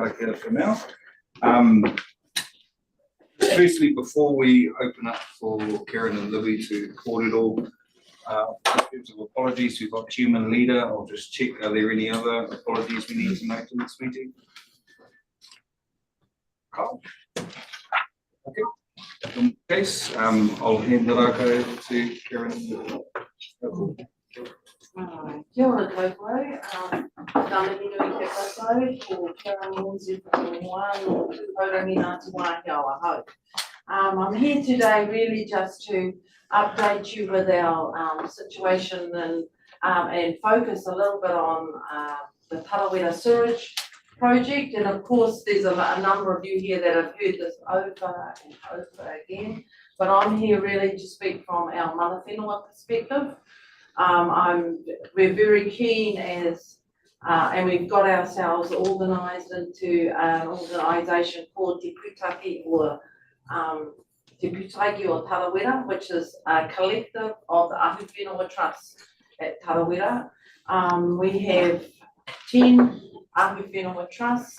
koutou for now. Firstly, before we open up for Karen and Libby to record it all, in terms of apologies, we've got human leader. I'll just check, are there any other apologies we need to make in this meeting? Carl? Okay. In case, I'll hand it over to Karen. Kia ora koutou, tana hino I te koutou, ko Karen Lindsay from one or two Haurangi Ngāti Wāhiawa hau. I'm here today really just to update you with our situation and focus a little bit on the Tarawera sewage project. And of course, there's a number of you here that have heard this over and over again, but I'm here really to speak from our mana whenua perspective. We're very keen and we've got ourselves organised into an organisation called Te Pūtaki or Te Pūtaki o Tarawera, which is a collective of the Ahu Whenua Trust at Tarawera. We have 10 Ahu Whenua Trusts,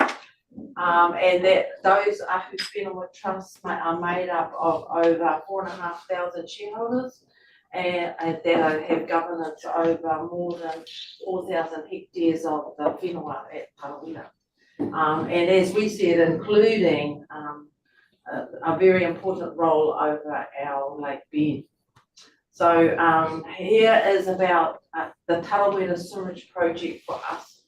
and those Ahu Whenua Trusts are made up of over 4,500 shareholders and that have governance over more than 4,000 hectares of the whenua at Tarawera. And as we said, including a very important role over our lake bed. So here is about the Tarawera sewage project for us.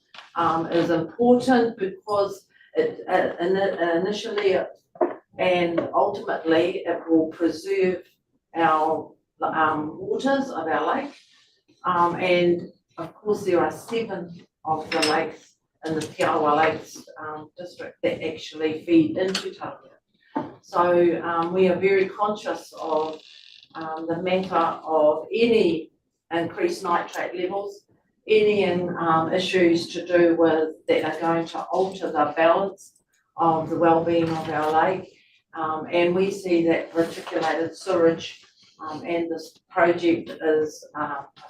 Is important because it initially and ultimately it will preserve our waters of our lake, and of course there are 7 of the lakes in the Te Arawa Lakes district that actually feed into Tarawera. So we are very conscious of the matter of any increased nitrate levels, any issues to do with that are going to alter the balance of the well-being of our lake, and we see that reticulated sewage and this project is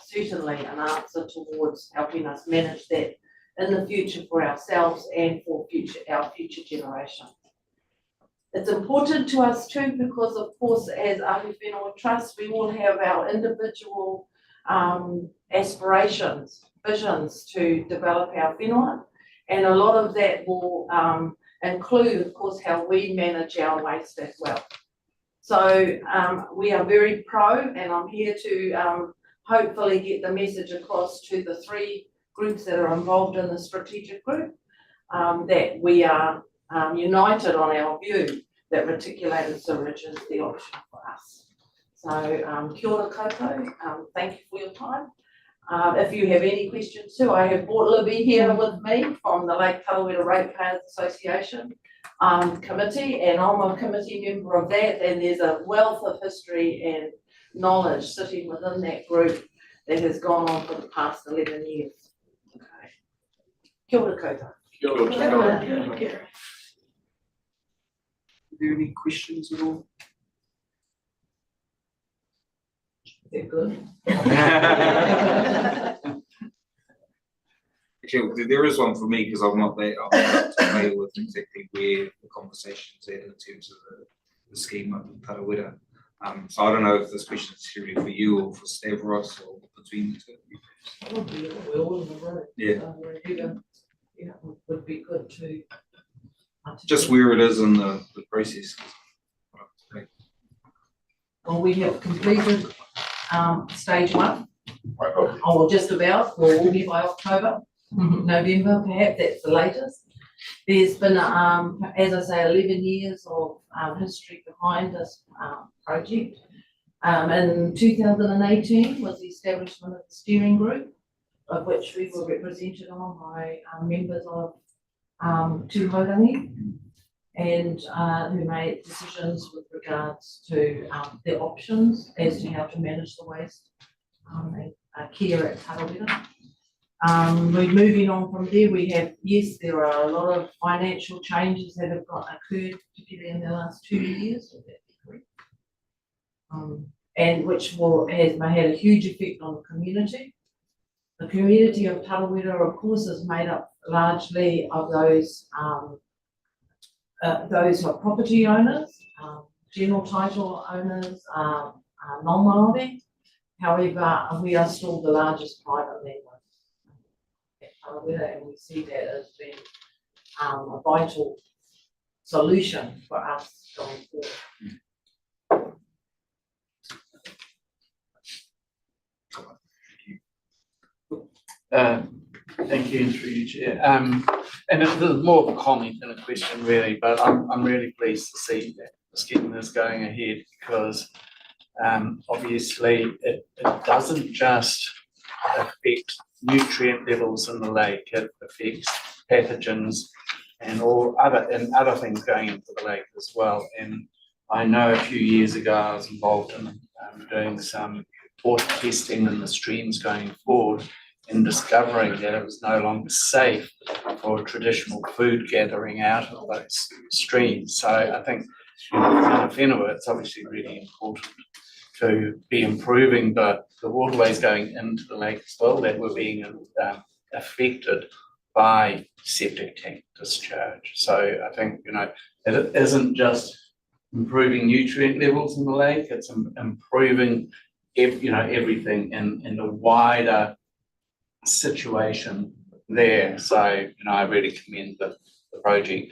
certainly an answer towards helping us manage that in the future for ourselves and for our future generations. It's important to us too because of course as Ahu Whenua Trust we all have our individual aspirations, visions to develop our whenua, and a lot of that will include of course how we manage our waste as well. So we are very pro, and I'm here to hopefully get the message across to the 3 groups that are involved in the strategic group, that we are united on our view that reticulated sewage is the option for us. So kia ora koutou, thank you for your time. If you have any questions too, I have brought Libby here with me from the Lake Tarawera Ratepayers Association committee, and I'm a committee member of that, and there's a wealth of history and knowledge sitting within that group that has gone on for the past 11 years. Okay. Kia ora koutou. Kia ora. Kia ora. Kia ora. Are there any questions at all? They're good. Actually, there is one for me because I'm not that familiar with exactly where the conversation's at in terms of the scheme up in Tarawera. So I don't know if this question is really for you or for Stavros or between the two. We're all in the room. Yeah. Yeah, would be good to. Just where it is in the process. Well, we have completed stage 1, or just about, or will be by October, November perhaps, that's the latest. There's been, as I say, 11 years of history behind this project. In 2018 was the establishment of the steering group, of which we were represented on by members of 2 Haurangi, and who made decisions with regards to the options as to how to manage the waste and care at Tarawera. We're moving on from there. We have, yes, there are a lot of financial changes that have occurred, particularly in the last 2 years, would that be correct? And which has had a huge effect on the community. The community of Tarawera, of course, is made up largely of those those are property owners, general title owners, non-Māori. However, we are still the largest private landowner at Arawa, and we see that as being a vital solution for us going forward. Thank you, through you, Chair. And it was more of a comment than a question, really, but I'm really pleased to see that the scheme is going ahead because obviously it doesn't just affect nutrient levels in the lake, it affects pathogens and other things going into the lake as well. And I know a few years ago I was involved in doing some water testing in the streams going forward and discovering that it was no longer safe for traditional food gathering out of those streams. So I think in Whenua, it's obviously really important to be improving the waterways going into the lake as well that were being affected by septic tank discharge. So I think, it isn't just improving nutrient levels in the lake, it's improving everything in the wider situation there. So, I really commend the project.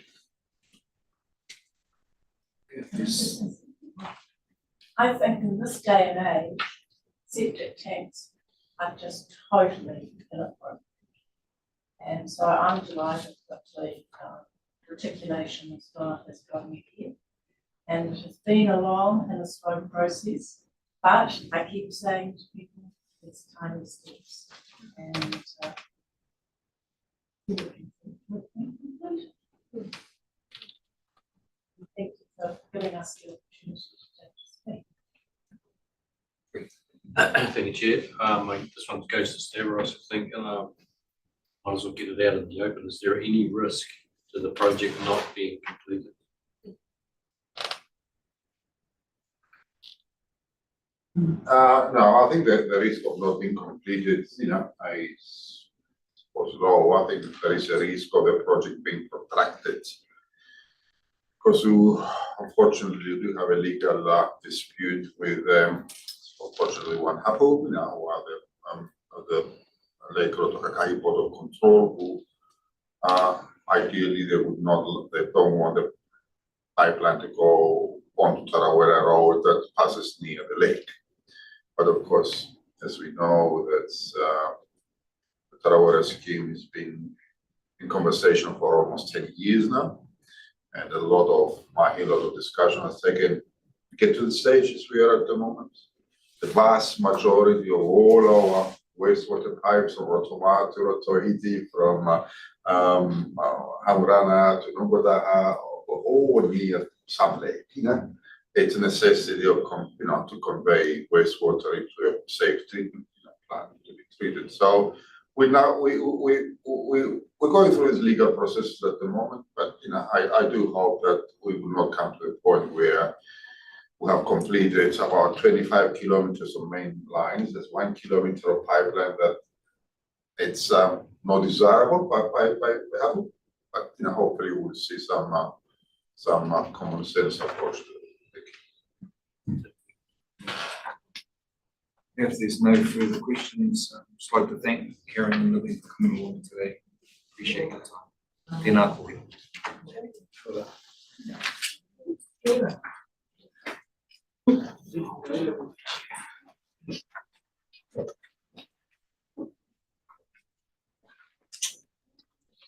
I think in this day and age, septic tanks are just totally inappropriate. And so I'm delighted that the reticulation is going ahead. And it has been a long and a slow process, but I keep saying to people, it's tiny steps. And thank you for giving us the opportunity to speak. Thank you, Chair. This one goes to Stavros, I think. Might as well get it out in the open. Is there any risk to the project not being completed? No, I think that the risk of not being completed, I suppose low. I think there is a risk of the project being protracted. Because unfortunately, we do have a legal dispute with, unfortunately, one couple, the Lake Rotorua Board of Control, who ideally they don't want the pipeline to go onto Tarawera Road that passes near the lake. But of course, as we know, that's the Tarawera scheme has been in conversation for almost 10 years now. And a lot of discussion has taken to get to the stage as we are at the moment. The vast majority of all our wastewater pipes from Rotorua to Rotohiti, from Hamurana to Nugodaha, all near some lake. It's a necessity of to convey wastewater into a safe treatment plant to be treated. So we're going through this legal process at the moment, but I do hope that we will not come to a point where we have completed about 25 kilometers of main lines. There's 1 kilometer of pipeline that it's not desirable but hopefully we'll see some common sense approach to it. If there's no further questions, I'd just like to thank Karen and Lily for coming along today. Appreciate your time. Tēnā koe.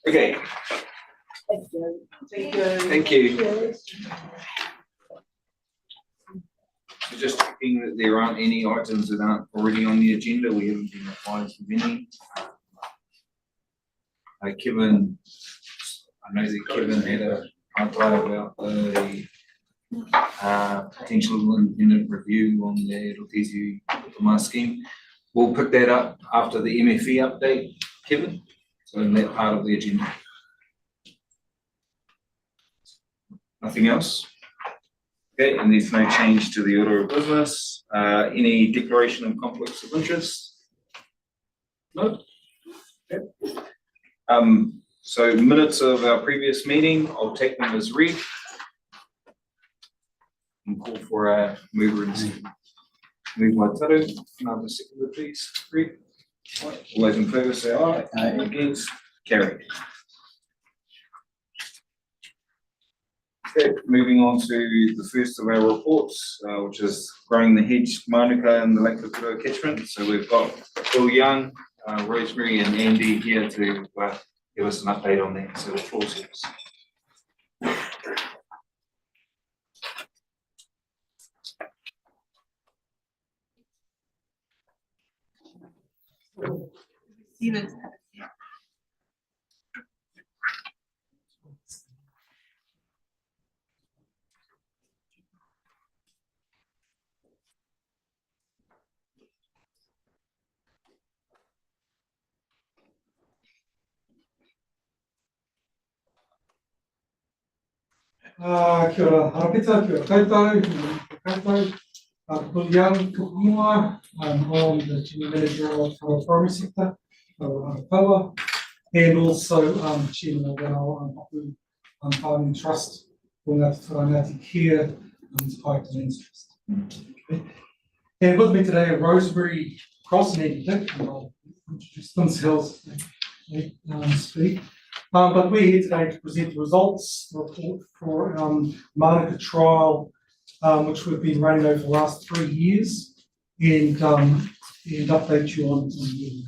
Okay. Thank you. Thank you. Thank you. So just checking that there aren't any items that aren't already on the agenda. We haven't been advised of any. Kevin, I know that Kevin had a highlight about the potential independent review on the Rotorua Rotorua scheme. We'll pick that up after the MFE update, Kevin. So in that part of the agenda. Nothing else? Okay, and there's no change to the order of business. Any declaration of conflicts of interest? No? Okay. So minutes of our previous meeting, I'll take them as read. And call for a mover and second. Move by Taru, another second, please, read. All those in favour say aye. Aye. Against, carried. Okay, moving on to the first of our reports, which is growing the hedge Manuka in the Lake Rotorua catchment. So we've got Bill Young, Rosemary and Andy here to give us an update on that. So the floor is yours. Kia ora harapeta, kia ora koutou, Bill Young, Kukumoa. I'm the General Manager of our Primary Sector, Arawa, and also Chairman of our Hopu Farming Trust, for Ngāti Whānauti Care, High Lands Trust. Okay. And with me today are Rosemary Cross and Andy Dick, and I'll introduce themselves as they speak. But we're here today to present the results report for Manuka trial, which we've been running over the last 3 years, and update you on the year.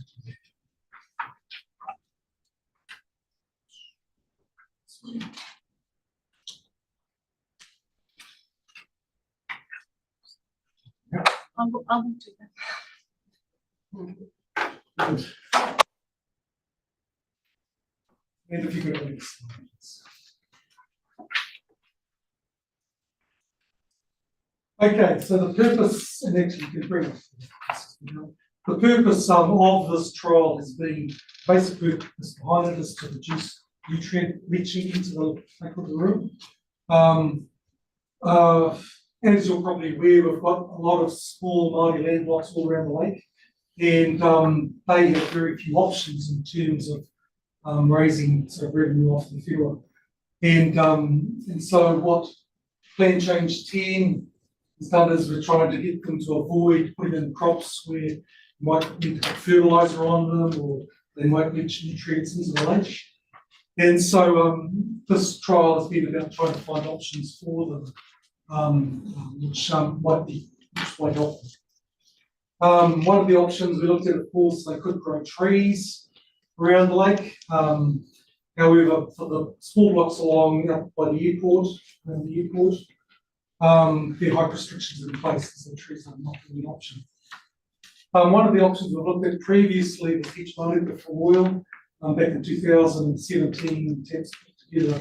I'll do that. And if you could read this. Okay, so the purpose, and actually you can bring it. The purpose of this trial has been, basic purpose behind it is to reduce nutrient leaching into the Lake Rotorua. As you're probably aware, we've got a lot of small mighty land blocks all around the lake, and they have very few options in terms of raising sort of revenue off the field. And so what Plan Change 10 has done is we're trying to get them to avoid putting in crops where you might need to put fertilizer on them, or they might leach nutrients into the lake. And so this trial has been about trying to find options for them, which might help them. One of the options we looked at, of course, they could grow trees around the lake. However, for the small blocks along up by the airport, there are height restrictions in place, so trees are not really an option. One of the options we looked at previously was hedge Manuka for oil. Back in 2017, TAPS put together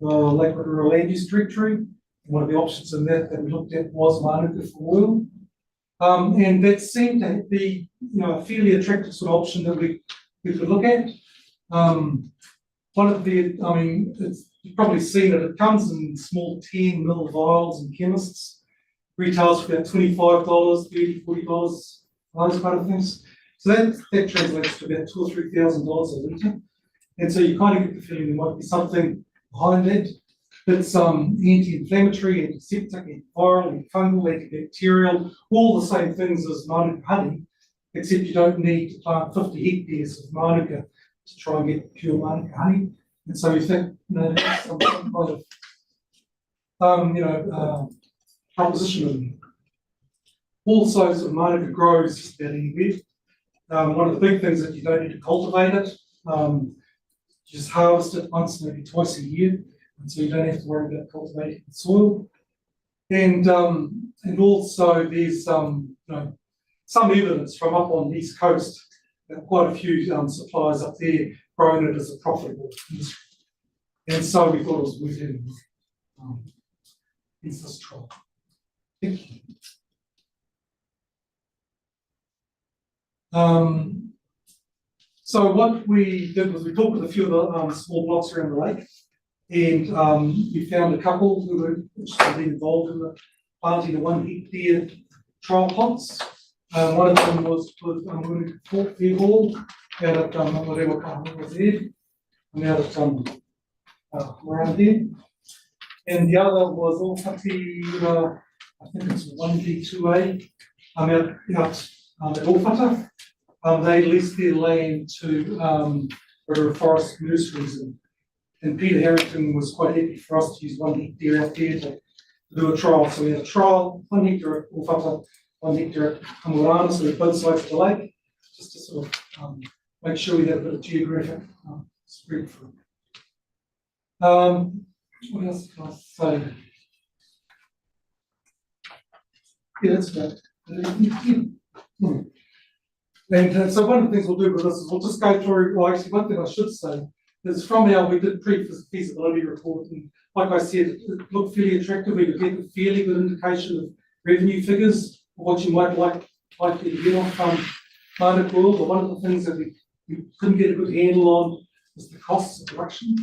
the Lake Rotorua Land Use Directory. One of the options in that we looked at was Manuka for oil. And that seemed to be, a fairly attractive sort of option that we could look at. One of the, you've probably seen it, it comes in small 10 ml vials in chemists, retails for about $25, $30, $40, those kind of things. So that translates to about $2,000 or $3,000 a litre. And so you kind of get the feeling there might be something behind that. That's anti-inflammatory, antiseptic, antiviral, antifungal, antibacterial, all the same things as Manuka honey, except you don't need to plant 50 hectares of Manuka to try and get pure Manuka honey. And so you think, that's some kind of, proposition in there. Also, sort of Manuka grows just about anywhere. One of the big things that you don't need to cultivate it, just harvest it once, maybe twice a year, and so you don't have to worry about cultivating the soil. And also there's some evidence from up on the East Coast that quite a few suppliers up there growing it as a profitable industry. And so we thought it was worth having this trial. Thank you. So what we did was we talked with a few of the small blocks around the lake, and we found a couple who were involved in the planting of 1 hectare trial plots. One of them was with Fort Fairhall out at Arawa was there. out of around here. And the other was Alfati, I think it's 1D2A, out at Alfata. They leased their land to Rotorua Forest Nurseries, and Peter Harrington was quite happy for us to use 1 hectare out there to do a trial. So we had a trial, 1 hectare at Alfata, 1 hectare at Hamurana, so both sides of the lake, just to sort of make sure we have a bit of geographic spread for it. What else can I say? Yeah, that's about it. And so one of the things we'll do with this is we'll just go through, well, actually, one thing I should say is from we did pre-feasibility report, and like I said, it looked fairly attractive. We could get a fairly good indication of revenue figures, or what you might like to get off Market World. But one of the things that we couldn't get a good handle on was the costs of production.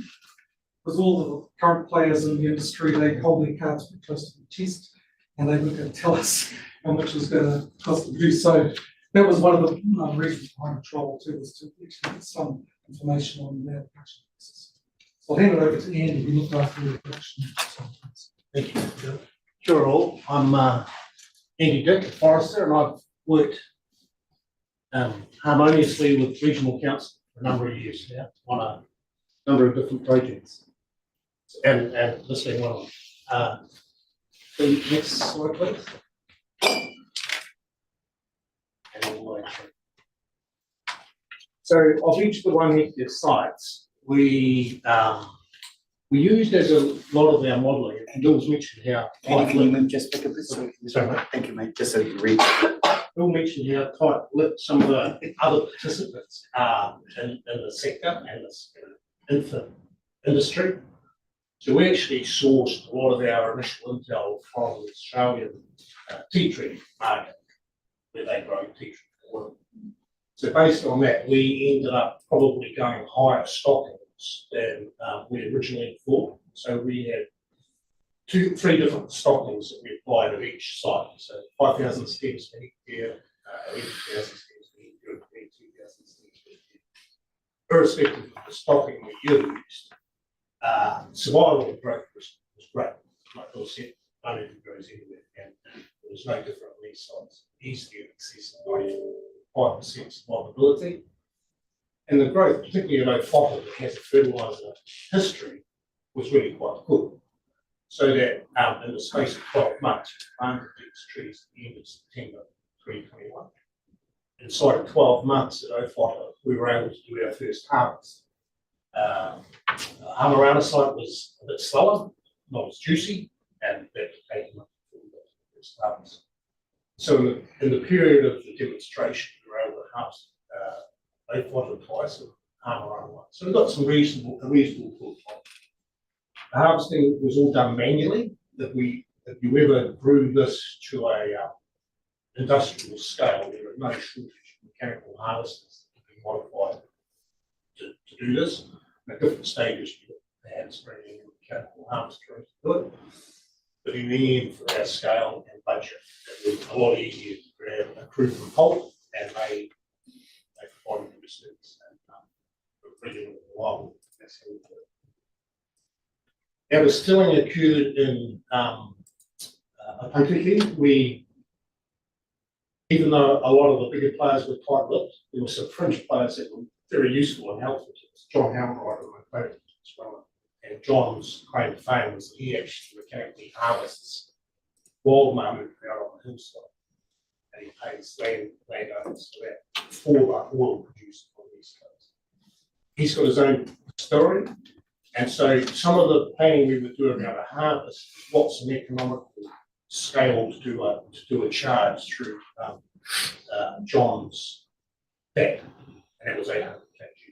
Because all the current players in the industry, they hold their cards pretty close to the chest, and they were going to tell us how much it was going to cost to produce. So that was one of the reasons behind the trial too, was to actually get some information on their production process. So I'll hand it over to Andy, who looked after the production. Thank you. Sure all. I'm Andy Dick, a forester, and I've worked harmoniously with regional council for a number of years now on a number of different projects. And this being one of them. The next slide, please. So of each of the 1 hectare sites, we used as a lot of our modelling, and Bill's mentioned how. Andy, can you move just back a bit? Sorry, thank you, mate. Just so you can read. Bill mentioned how tight-lipped some of the other participants are in the sector and this infant industry. So we actually sourced a lot of our initial intel from the Australian tea tree market, where they grow tea tree oil. So based on that, we ended up probably going higher stockings than we originally thought. So we had 3 different stockings that we applied at each site. So 5,000 stems per hectare, 80,000 stems per hectare, and 22,000 stems per hectare. Irrespective of the stocking we used, survival and growth was great. Like Bill said, only grows anywhere, and it was no different on these sites. Easily in excess of 95% survivability. And the growth, particularly in O'Fota, that has a fertiliser history, was really quite good. So that in the space of 12 months, we planted these trees at the end of September 2021. Inside of 12 months at O'Fota, we were able to do our first harvest. Hamarana site was a bit slower, not as juicy, and that took 8 months before we got to the first harvest. So in the period of the demonstration, we were able to harvest O'Fota twice and Hamarana once. So we got some reasonable good. The harvesting was all done manually. If you ever grew this to a industrial scale, there are no shortage of mechanical harvesters that can be modified to do this. At different stages, you got hand spraying and mechanical harvester to do it. But in the end, for our scale and budget, it was a lot easier to grab a crew from Holt, and they provided the service and were brilliant in the wild. That's how we do it. Now, the stilling occurred in Opotiki. Even though a lot of the bigger players were tight-lipped, there were some fringe players that were very useful and helpful. John Howard, my favourite as well. And John's claim to fame was that he actually mechanically harvests wild marmot out on the hillside. And he pays landowners for that oil produced on these coasts. He's got his own story. And so some of the planning we would do around a harvest, what's an economical scale to do a charge through John's back, and it was 800 kg.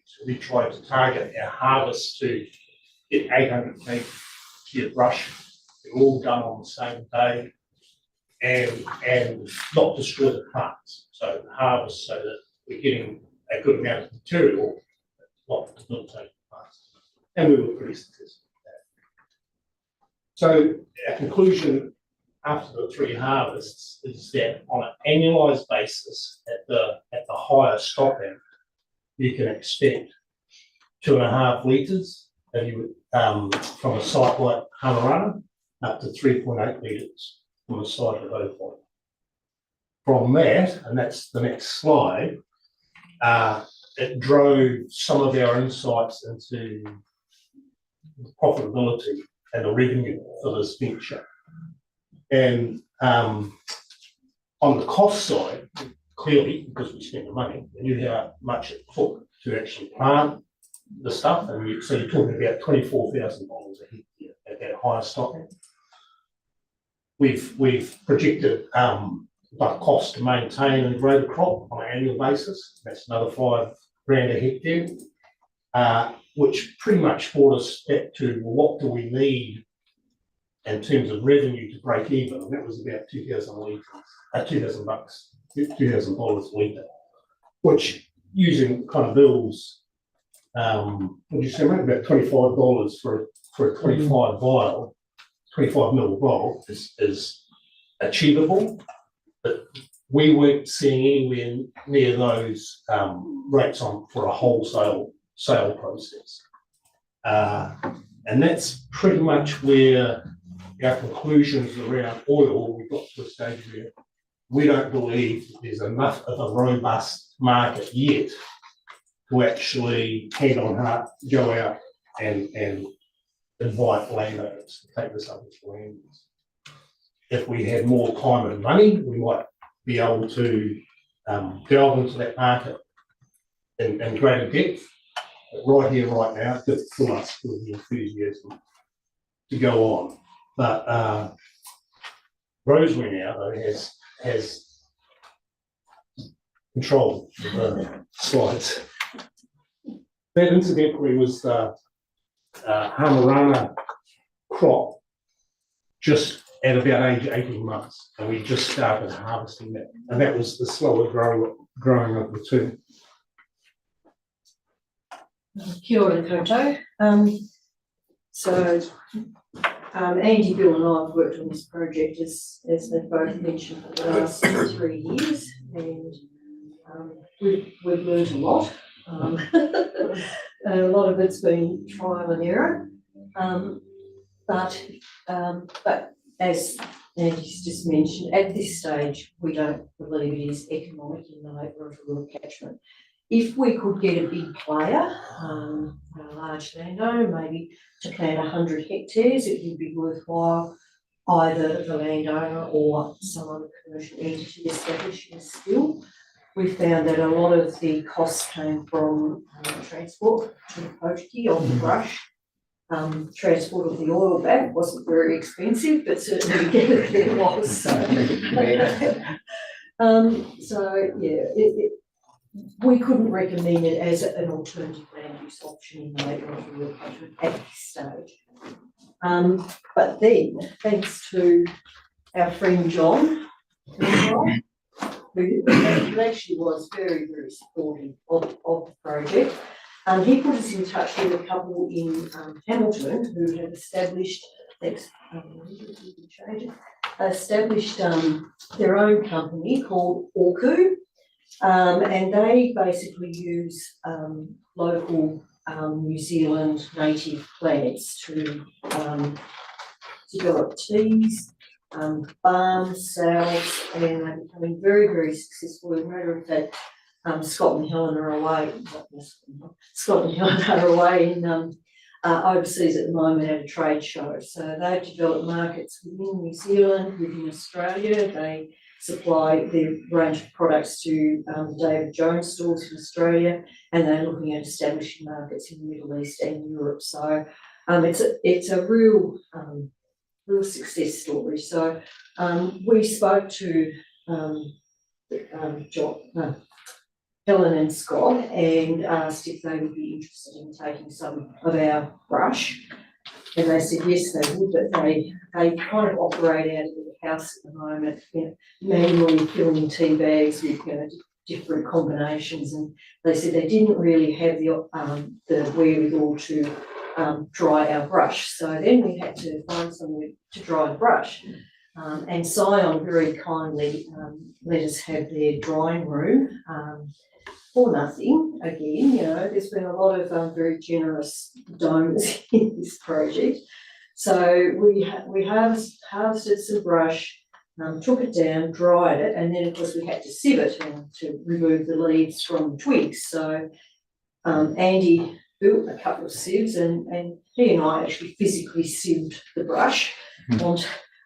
So we tried to target our harvest to get 800 kg brush. They're all done on the same day, and not destroy the plants. So the harvest so that we're getting a good amount of material, not debilitating plants. And we were pretty successful with that. So our conclusion after the 3 harvests is that on an annualized basis, at the higher stock end, you can expect 2.5 litres, if you from a site like Arawa, up to 3.8 litres from a site at Rotorua. From that, and that's the next slide, it drove some of our insights into profitability and the revenue for this venture. And on the cost side, clearly, because we spent the money, we knew how much it took to actually plant the stuff, and so you're talking about $24,000 a hectare at that higher stocking. We've projected the cost to maintain and grow the crop on an annual basis. That's another $5,000 a hectare, which pretty much brought us back to what do we need in terms of revenue to break even, and that was about $2,000 a litre, which using kind of bills, what do you say, mate, about $25 for a 25 mil vial is achievable, but we weren't seeing anywhere near those rates for a wholesale sale process. And that's pretty much where our conclusions around oil, we got to a stage where we don't believe there's enough of a robust market yet to actually hand on heart go out and invite landowners to take this up as land use. If we had more time and money, we might be able to delve into that market in greater depth. But right here, right now, it's difficult for us with the enthusiasm to go on. But Rosemary now, though, has control of the slides. That incidentally was the Hamarana crop just at about age 18 months, and we just started harvesting that, and that was the slower growing of the two. Kia ora koutou. Andy, Bill and I have worked on this project as they both mentioned for the last 3 years, and we've learned a lot. A lot of it's been trial and error, but as Andy's just mentioned, at this stage we don't believe it is economic in the Lake Rotorua catchment. If we could get a big player, a large landowner, maybe to plant 100 hectares, it would be worthwhile either the landowner or some other commercial entity establishing a skill. We found that a lot of the costs came from transport to the Potiki on the brush. Transport of the oil back wasn't very expensive, but certainly to get it there was. We couldn't recommend it as an alternative land use option in the Lake Rotorua catchment at this stage. But then, thanks to our friend John, who actually was very, very supportive of the project, he put us in touch with a couple in Hamilton who have established their own company called Orku. And they basically use local New Zealand native plants to develop teas, balms, salves, and they're becoming very, very successful. As a matter of fact, Scott and Helen are away overseas at the moment at a trade show. So they've developed markets within New Zealand, within Australia. They supply their range of products to David Jones stores in Australia, and they're looking at establishing markets in the Middle East and Europe. So it's a real success story. So we spoke to Helen and Scott and asked if they would be interested in taking some of our brush. And they said yes, they would, but they kind of operate out of the house at the moment, manually filling tea bags with different combinations. And they said they didn't really have the wherewithal to dry our brush. So then we had to find somewhere to dry the brush. And Scion very kindly let us have their drying room for nothing, again, you know, there's been a lot of very generous donors in this project. So we harvested some brush, took it down, dried it, and then of course we had to sieve it and to remove the leaves from the twigs. So Andy built a couple of sieves and he and I actually physically sieved the brush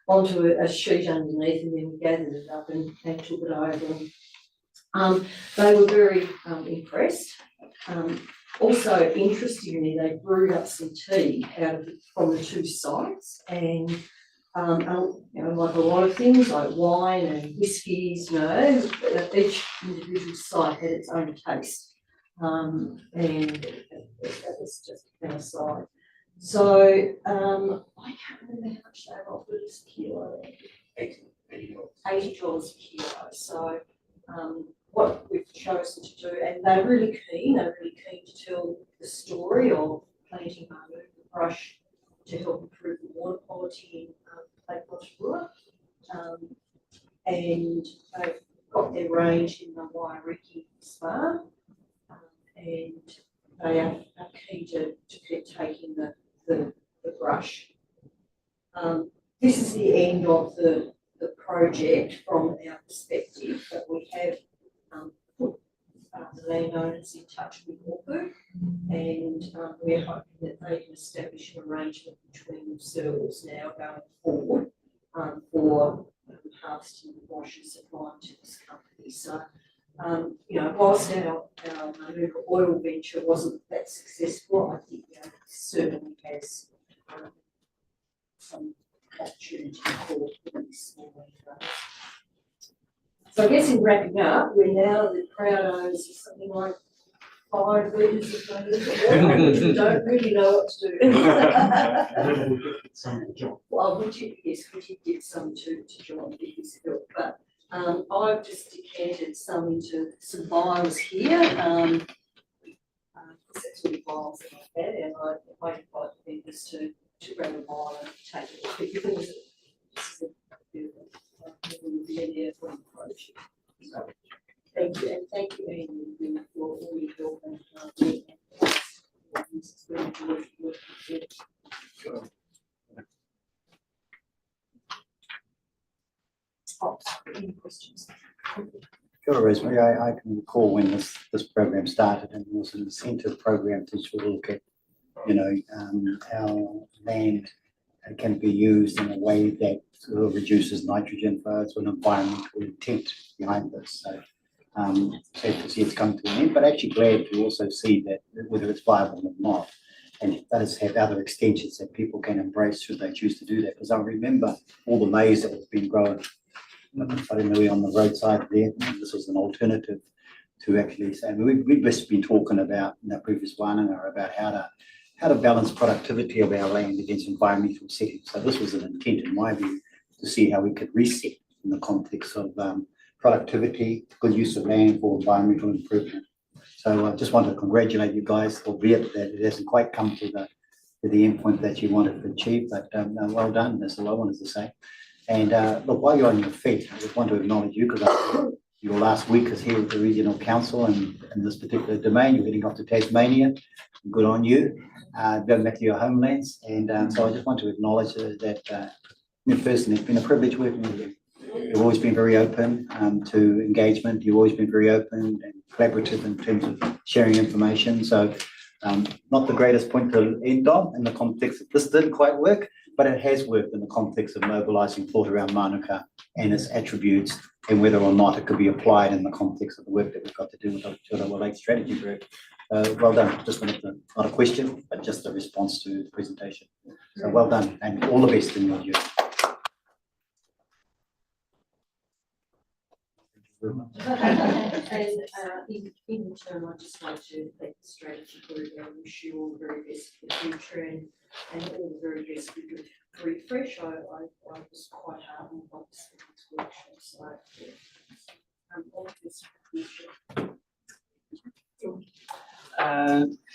onto a sheet underneath, and then we gathered it up and took it over. They were very impressed. Also, interestingly, they brewed up some tea from the two sites, and you know, like a lot of things like wine and whiskies, you know, each individual site had its own taste, and that was just an aside. So I can't remember how much they offered us a kilo. $80 a kilo. So what we've chosen to do, and they're really keen to tell the story of planting manuka brush to help improve the water quality in Lake Rotorua. And they've got their range in the Wairiki Spa, and they are keen to keep taking the brush. This is the end of the project from our perspective, but we have put the landowners in touch with Auckland, and we're hoping that they can establish an arrangement between themselves now going forward for harvesting the brush and supplying to this company. So, you know, whilst our manuka oil venture wasn't that successful, I think it certainly has some opportunity for these small enterprises. So I guess in wrapping up, we're now the proud owners of something like 5 litres of manuka oil, which don't really know what to do. Well, we did get some to John with his help, but I've just decanted some into some vials here. That's all the vials that I've had, and I invite the members to grab a vial and take it. Because this is a beautiful video from the project. So thank you, and thank you, Amy, for all your help and it's really working with you. Any questions? Sure, Rosemary. I can recall when this program started, and it was an incentive program to sort of look at, you know, how land can be used in a way that sort of reduces nitrogen flows, an environmental intent behind this. So sad to see it's come to an end, but actually glad to also see that whether it's viable or not, and it does have other extensions that people can embrace should they choose to do that. Because I remember all the maize that was being grown suddenly on the roadside there. This was an alternative to actually say, we've just been talking about in the previous one about how to balance productivity of our land against environmental settings. So this was an intent, in my view, to see how we could reset in the context of productivity, good use of land for environmental improvement. So I just want to congratulate you guys, albeit that it hasn't quite come to the end point that you wanted to achieve, but well done, that's all I wanted to say. And look, while you're on your feet, I just want to acknowledge you, because your last week is here with the Regional Council and in this particular domain. You're heading off to Tasmania. Good on you. Going back to your homelands. And so I just want to acknowledge that personally, it's been a privilege working with you. You've always been very open to engagement. You've always been very open and collaborative in terms of sharing information. So not the greatest point to end on in the context that this didn't quite work, but it has worked in the context of mobilising thought around manuka and its attributes, and whether or not it could be applied in the context of the work that we've got to do with the Rotorua Lake Strategy Group. Well done. Just wanted to, not a question, but just a response to the presentation. So well done, and all the best in your journey. And in return, I'd just like to thank the strategy group. I wish you all the very best for the future and all the very best with your refresh. I was quite heartened by this workshop. So all the best for the future.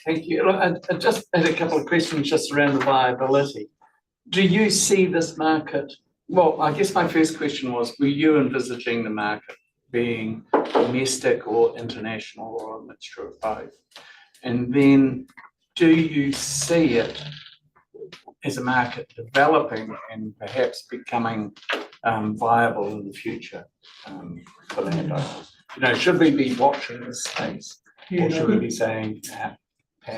Thank you. Look, I just had a couple of questions just around the viability. Do you see this market? Well, I guess my first question was, were you envisaging the market being domestic or international or a mixture of both? And then do you see it as a market developing and perhaps becoming viable in the future for landowners? You know, should we be watching this space, Yeah, or no, should we be saying,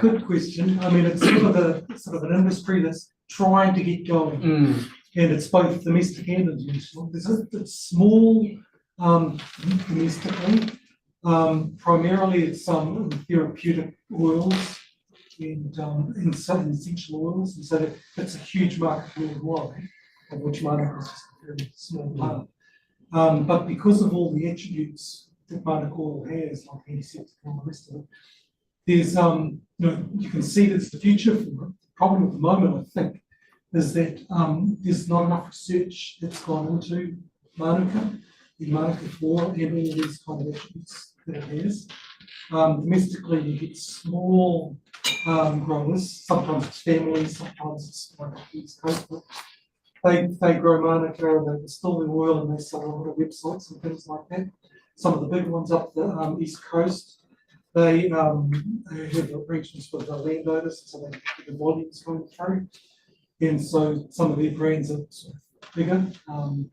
good question. I mean, it's sort of an industry that's trying to get going, and it's both domestic and international. It's small domestically. Primarily, it's therapeutic oils and some essential oils, and so it's a huge market worldwide, of which Mānuka is just a very small part. But because of all the attributes that Mānuka oil has, like antiseptic and all the rest of it, there's you can see that's the future for it. The problem at the moment, I think, is that there's not enough research that's gone into Mānuka, the Mānuka flora, and all these kind of attributes that it has. Domestically, you get small growers, sometimes it's families, sometimes it's like the East Coast, but they grow Mānuka, they distill the oil and they sell it on websites and things like that. Some of the big ones up the East Coast, they have arrangements with the landowners, so they get the volumes going through. And so some of their brands are sort of bigger, and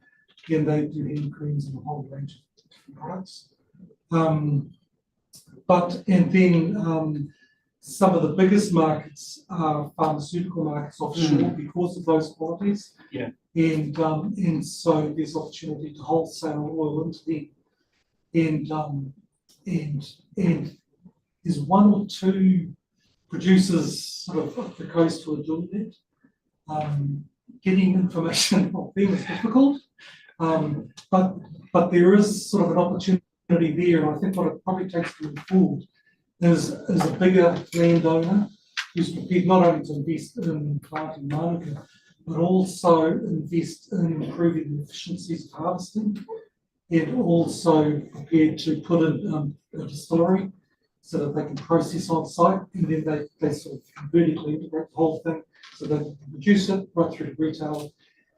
they do hand creams and a whole range of different products. And then some of the biggest markets are pharmaceutical markets offshore because of those qualities. Yeah. And so there's opportunity to wholesale oil into them. And there's one or two producers sort of up the coast who are doing that. Getting information from them is difficult, but there is sort of an opportunity there, and I think what it probably takes to move forward is a bigger landowner who's prepared not only to invest in planting Mānuka, but also invest in improving the efficiencies of harvesting, and also prepared to put in a distillery so that they can process on site, and then they sort of vertically integrate the whole thing so they can produce it right through to retail,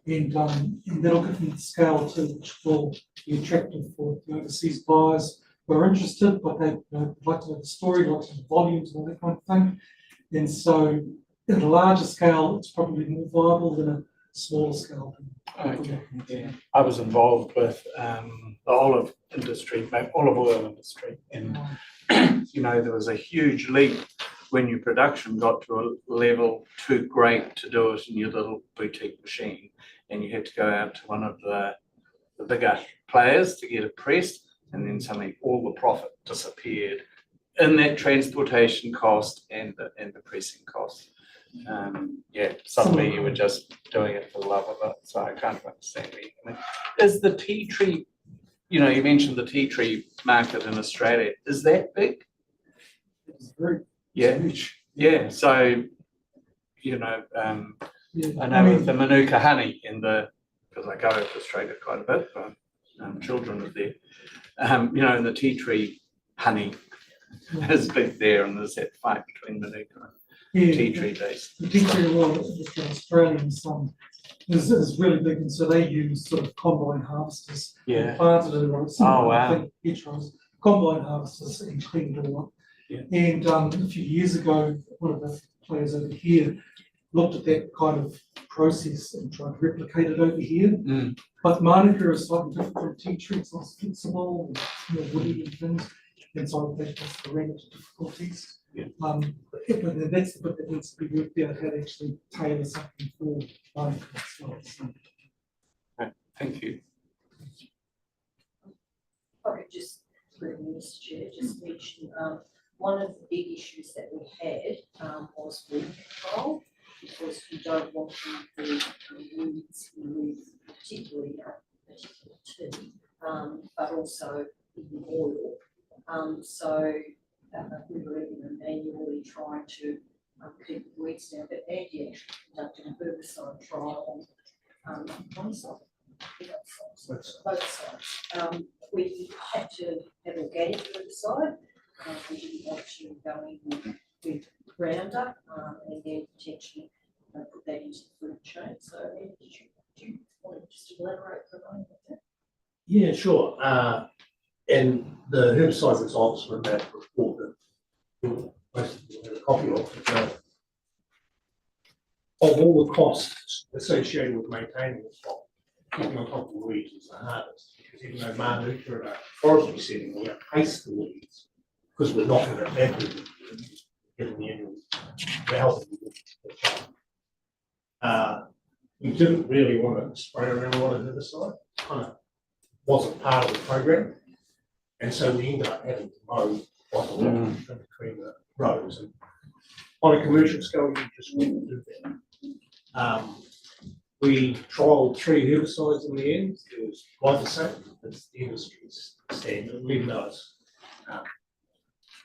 and that'll give them the scale too, which will be attractive for the overseas buyers who are interested, but they'd like to know the story, like to know the volumes and all that kind of thing. And so at a larger scale, it's probably more viable than a smaller scale. Okay. Yeah. I was involved with the olive oil industry, and there was a huge leap when your production got to a level too great to do it in your little boutique machine, and you had to go out to one of the bigger players to get it pressed, and then suddenly all the profit disappeared in that transportation cost and the pressing cost. Suddenly you were just doing it for the love of it, so I can't understand it. I mean, is the tea tree, you mentioned the tea tree market in Australia, is that big? It's very huge. Yeah, so, I know with the Manuka honey because I go to Australia quite a bit, but children are there, and the tea tree honey is big there, and there's that fight between Manuka and tea tree based. The tea tree oil that the Australians is really big, and so they use sort of combine harvesters. Yeah. Planted in the Oh, wow. Combine harvesters and cleaned it all up. Yeah. And a few years ago, one of the players over here looked at that kind of process and tried to replicate it over here. But Mānuka is slightly different from tea tree. It's not flexible, it's more woody and things, and so that's the range of difficulties. Yeah. But that's the bit that needs to be worked out, how to actually tailor something for Mānuka itself. So. Thank you. I could just, through Mr. Chair, just mention, one of the big issues that we had was weed control, because we don't want the weeds with particularly tea, but also in the oil. So we were manually trying to keep the weeds down, but Andy actually conducted a herbicide trial on one side. Both sides. We had to have organic herbicide. We didn't want to go in with Roundup and then potentially put that into the food chain. So, Andy, do you want to just elaborate for a moment with that? Yeah, sure. And the herbicide results from that report that most of you have a copy of all the costs associated with maintaining the crop, keeping on top of the weeds is the hardest. Because even though Manuka in a forestry setting, we're going to paste the weeds because we're not going to backward given the annual health of the crop. We didn't really want to spray around a lot of herbicide, kind of wasn't part of the program. And so we ended up having to mow quite a lot in between the rows. And on a commercial scale, you just wouldn't do that. We trialled 3 herbicides in the end. It was glyphosate, that's the industry's standard, and even though it's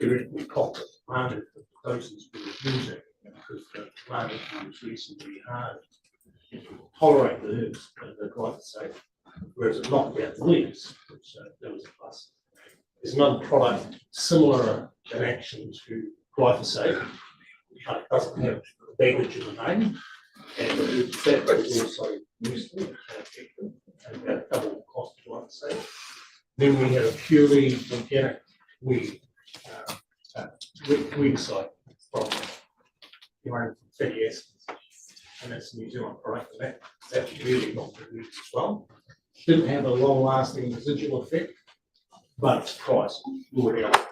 theoretically cocked at the moment, the doses we were using, because the climate was reasonably hard to tolerate the herbs, the glyphosate, whereas it knocked out the leaves, which that was a plus. There's another product similar in action to glyphosate, but it doesn't have the baggage in the name, and that was also useful and effective, and about double the cost of glyphosate. Then we had a purely organic weed weedicide from fatty acids, and that's a New Zealand product, and that really knocked the weeds as well. Didn't have a long-lasting residual effect, but its price lured out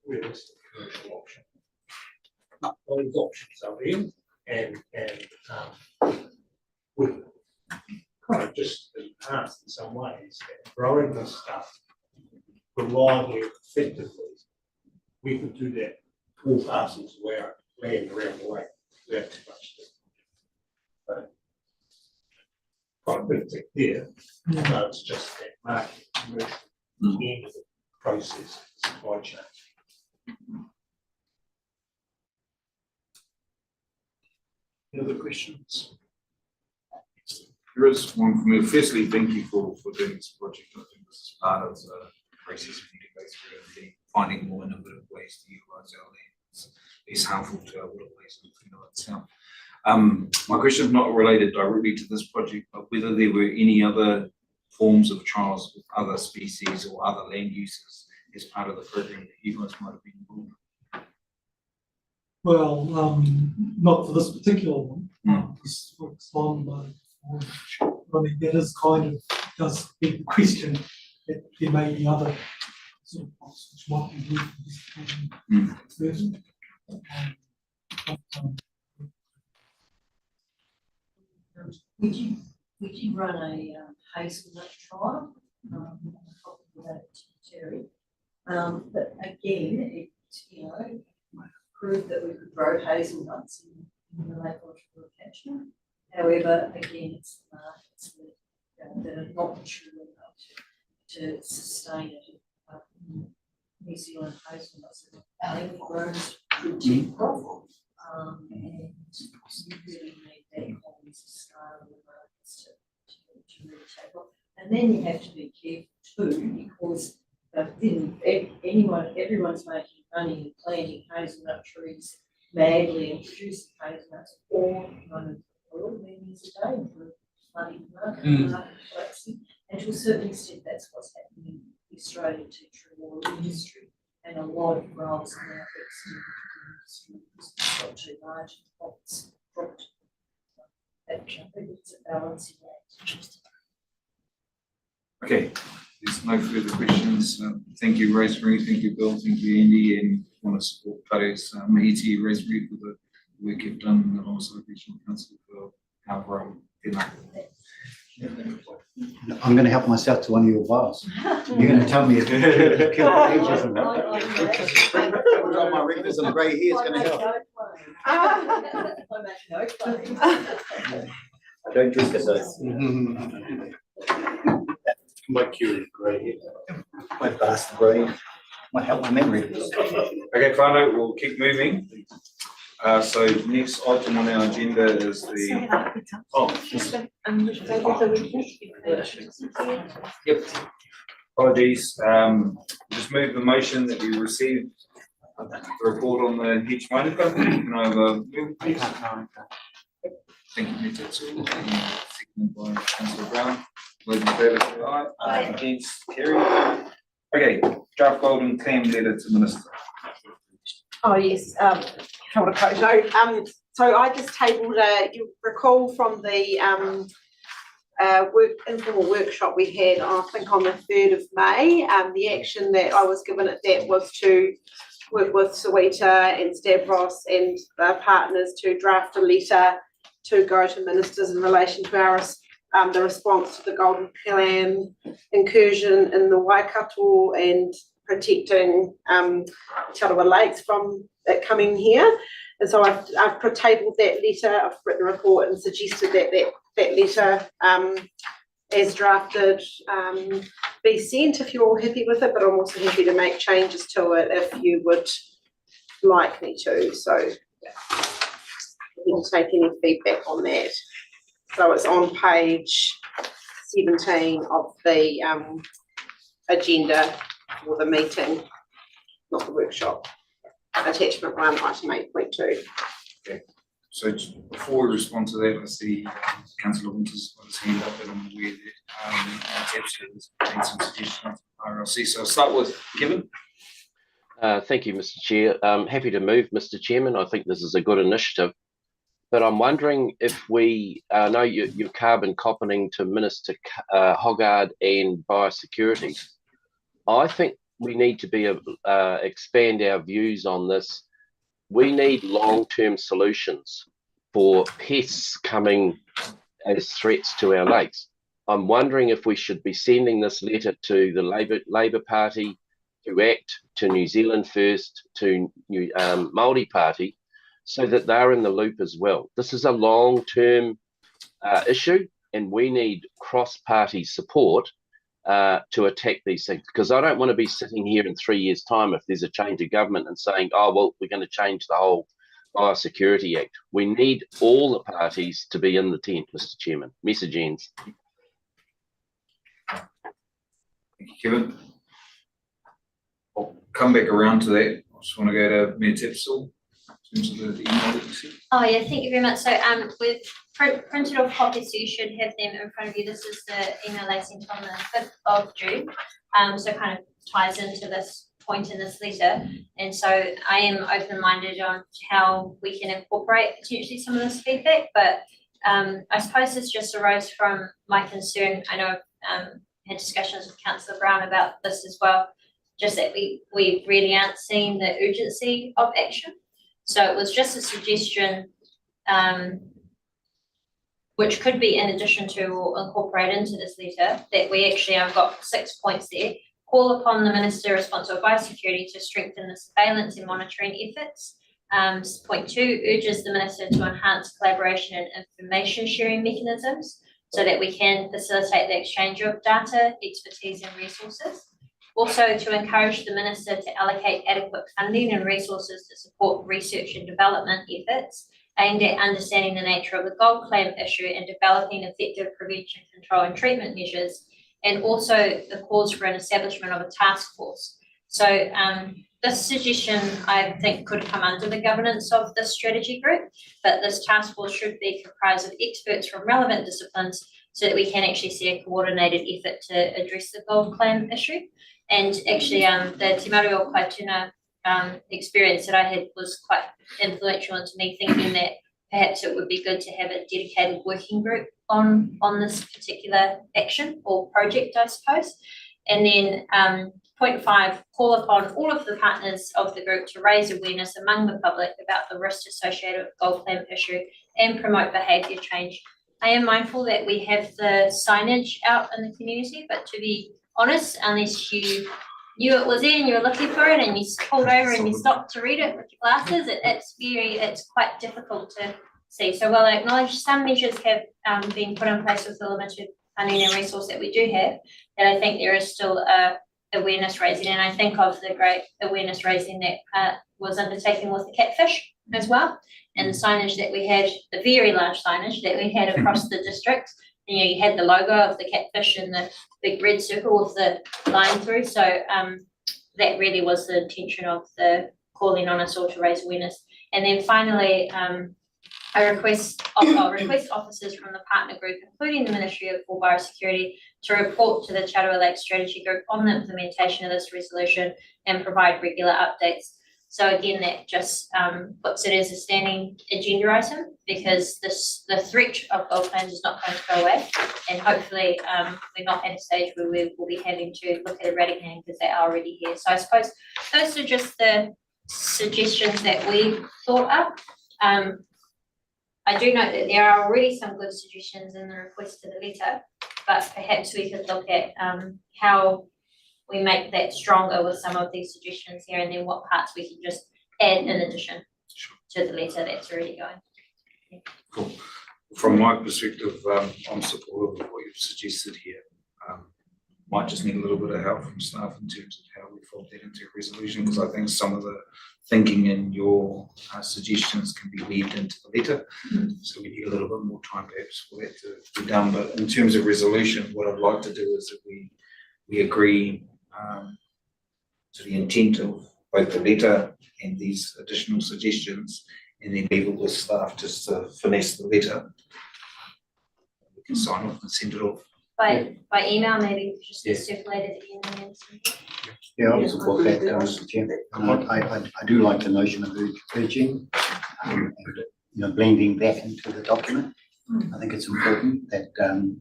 realistic commercial option. Those options are there, and we kind of just enhanced in some ways that growing this stuff reliably and effectively. We could do that 4 parcels of our land around the lake without too much. Quite a bit tick there, so it's just that market commercial end of the process, supply chain. Any other questions? There is one for me. Firstly, thank you for doing this project. I think this is part of the process we need to go through and finding more innovative ways to utilise our land. It's harmful to our waterways and things like that. My question is not related directly to this project, but whether there were any other forms of trials with other species or other land uses as part of the program that you guys might have been involved in. Well, not for this particular one, this works on, but I mean, that is kind of, does beg the question that there may be other sort of crops which might be used for this version. We did run a hazelnut trial, with that Terry. But again, it, proved that we could grow hazelnuts in the Lake Rotorua catchment. However, again, it's the markets that are not mature enough to sustain it. New Zealand hazelnuts are only grown to cheap crop, and you really need that economies of scale in the markets to really take off. And then you have to be careful too, because everyone's making money and planting hazelnut trees madly and producing hazelnuts all millions a day for money marketplace. And to a certain extent, that's what's happening in the Australian tea tree oil industry. And a lot of growers are now exiting the industry because it's got too large and profits dropped. I think it's a balancing act. Okay, there's no further questions. Thank you, Rosemary. Thank you, Bill. Thank you, Andy. And I want to support Pare's mihi te, Rosemary, for the work you've done, and also the Regional Council for our I'm going to help myself to one of your bars. You're going to tell me it's kill ageism. Every time my wrinkles and grey hair is going to help. I don't drink it though. My curious grey hair. My bastard brain might help my memory. Okay, Whānau, we'll keep moving. So next item on our agenda is the, yep, apologies. Just move the motion that we received the report on the hedge Manuka. Can I have a move, please? Thank you, Mr. Seconded by Councillor Brown. Those in favour say aye. Aye. Against, carried. Okay, draft golden claim letter to Minister. Oh, yes, hold a coat, no, so I just tabled you recall from the, informal workshop we had, I think on the 3rd of May, the action that I was given at that was to work with Sawita and Stavros and their partners to draft a letter to go to ministers in relation to our, the response to the Golden Clam incursion in the Waikato and protecting Te Arawa Lakes from it coming here. And so I've tabled that letter, I've written a report and suggested that letter as drafted be sent if you're all happy with it, but I'm also happy to make changes to it if you would like me to. So you can take any feedback on that. So it's on page 17 of the agenda for the meeting, not the workshop. Attachment 1, item 8.2. Okay, so just before we respond to that, I see Councillor Winters got his hand up and I'm aware that Tabs has made some suggestions on RLC. So I'll start with Kevin. Thank you, Mr. Chair. Happy to move, Mr. Chairman. I think this is a good initiative. But I'm wondering if we know you're carbon copying to Minister Hoggard and biosecurity. I think we need to be expand our views on this. We need long-term solutions for pests coming as threats to our lakes. I'm wondering if we should be sending this letter to the Labour Party, to ACT, to New Zealand First, to Māori Party, so that they're in the loop as well. This is a long-term issue, and we need cross-party support to attack these things, because I don't want to be sitting here in 3 years' time if there's a change of government and saying, oh, well, we're going to change the whole Biosecurity Act. We need all the parties to be in the tent, Mr. Chairman. Message ends. Thank you, Kevin. I'll come back around to that. I just want to go to Mayor Tapsell in terms of the email that you sent. Oh yeah, thank you very much. So we've printed off copies, so you should have them in front of you. This is the email I sent on the 5th of June. So it kind of ties into this point in this letter. And so I am open-minded on how we can incorporate potentially some of this feedback, but I suppose this just arose from my concern. I know I've had discussions with Councillor Brown about this as well, just that we really aren't seeing the urgency of action. So it was just a suggestion, which could be in addition to or incorporate into this letter, that we actually, I've got 6 points there. Call upon the Minister responsible for biosecurity to strengthen the surveillance and monitoring efforts. Point 2, urges the Minister to enhance collaboration and information sharing mechanisms so that we can facilitate the exchange of data, expertise and resources. Also, to encourage the Minister to allocate adequate funding and resources to support research and development efforts aimed at understanding the nature of the gold claim issue and developing effective prevention, control and treatment measures, and also the calls for an establishment of a task force. So this suggestion, I think, could come under the governance of this strategy group, but this task force should be comprised of experts from relevant disciplines so that we can actually see a coordinated effort to address the gold claim issue. And actually, the Te Maru o Kaituna experience that I had was quite influential into me thinking that perhaps it would be good to have a dedicated working group on this particular action or project, I suppose. And then point 5, call upon all of the partners of the group to raise awareness among the public about the risks associated with the gold claim issue and promote behaviour change. I am mindful that we have the signage out in the community, but to be honest, unless you knew it was there and you were looking for it and you pulled over and you stopped to read it with your glasses, it's quite difficult to see. So while I acknowledge some measures have been put in place with the limited funding and resource that we do have, that I think there is still awareness raising, and I think of the great awareness raising that was undertaken with the catfish as well, and the signage that we had, the very large signage that we had across the district. You had the logo of the catfish and the big red circle with the line through. So that really was the intention of the calling on us all to raise awareness. And then finally, request officers from the partner group, including the Ministry for Biosecurity, to report to the Arawa Lake Strategy Group on the implementation of this resolution and provide regular updates. So again, that just puts it as a standing agenda item, because the threat of gold claims is not going to go away, and hopefully we're not at a stage where we will be having to look at eradicating, because they are already here. So I suppose those are just the suggestions that we thought up. I do note that there are already some good suggestions in the request to the letter, but perhaps we could look at how we make that stronger with some of these suggestions here, and then what parts we can just add in addition to the letter that's already going. Cool. From my perspective, I'm supportive of what you've suggested here. Might just need a little bit of help from staff in terms of how we fold that into a resolution, because I think some of the thinking in your suggestions can be weaved into the letter. So we need a little bit more time perhaps for that to be done. But in terms of resolution, what I'd like to do is that we agree to the intent of both the letter and these additional suggestions, and then leave it with staff just to finesse the letter. We can sign off and send it off. By email, maybe just circulate it again. Yeah, I would support that, Mr. Chair. I do like the notion of urging, and, blending that into the document. I think it's important that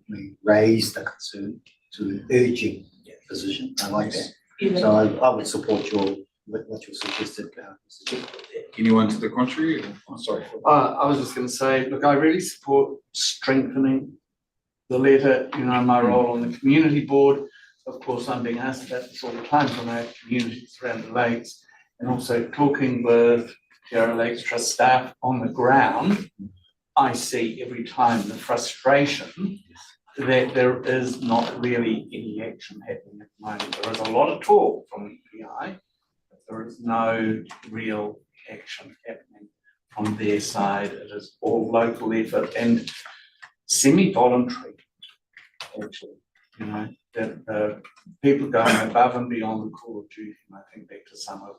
we raise the concern to urging position. I like that. So I would support what you suggested, Mr. Chair. Anyone to the contrary? Oh, sorry. I was just going to say, look, I really support strengthening the letter. My role on the community board, of course, I'm being asked about this all the time from our communities around the lakes, and also talking with Arawa Lakes Trust staff on the ground. I see every time the frustration that there is not really any action happening at the moment. There is a lot of talk from EPI, but there is no real action happening from their side. It is all local effort and semi-voluntary, actually. That people going above and beyond the call of duty. And I think back to some of